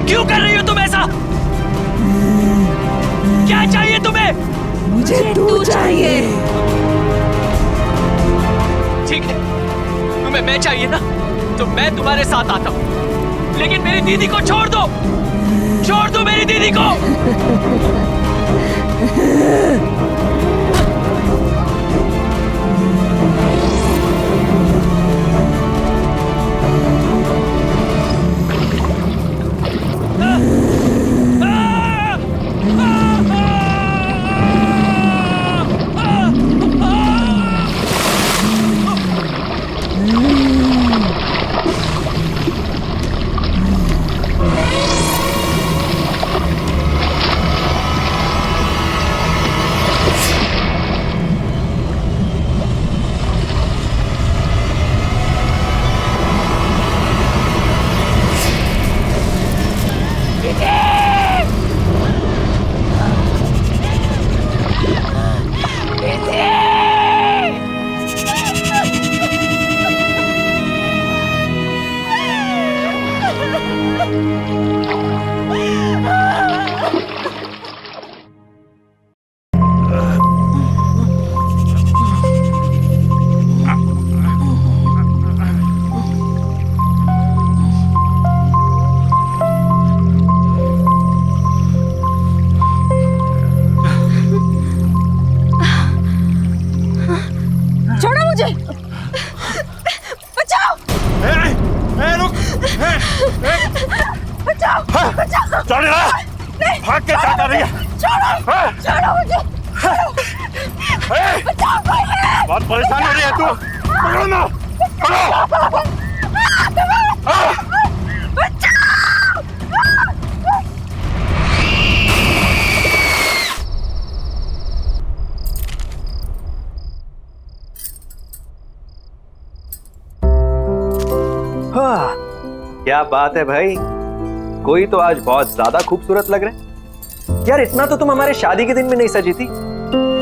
Speaker 15: क्यों कर रही हो तुम ऐसा? क्या चाहिए तुम्हें?
Speaker 18: मुझे तू चाहिए।
Speaker 15: ठीक है, तुम्हें मैं चाहिए ना, तो मैं तुम्हारे साथ आता हूँ, लेकिन मेरी दीदी को छोड़ दो, छोड़ दो मेरी दीदी को।
Speaker 8: मुझे, बचाओ।
Speaker 13: रुक।
Speaker 8: बचाओ, बचाओ।
Speaker 13: चल रहा, भाग के क्या कर रही है?
Speaker 8: छोड़ो मुझे। बचाओ, कोई है।
Speaker 13: बहुत परेशान हो रही है तू। पकड़ो ना, पकड़ो।
Speaker 14: हाँ, क्या बात है भाई, कोई तो आज बहुत ज्यादा खूबसूरत लग रहा है। यार इतना तो तुम हमारे शादी के दिन में नहीं सजी थी।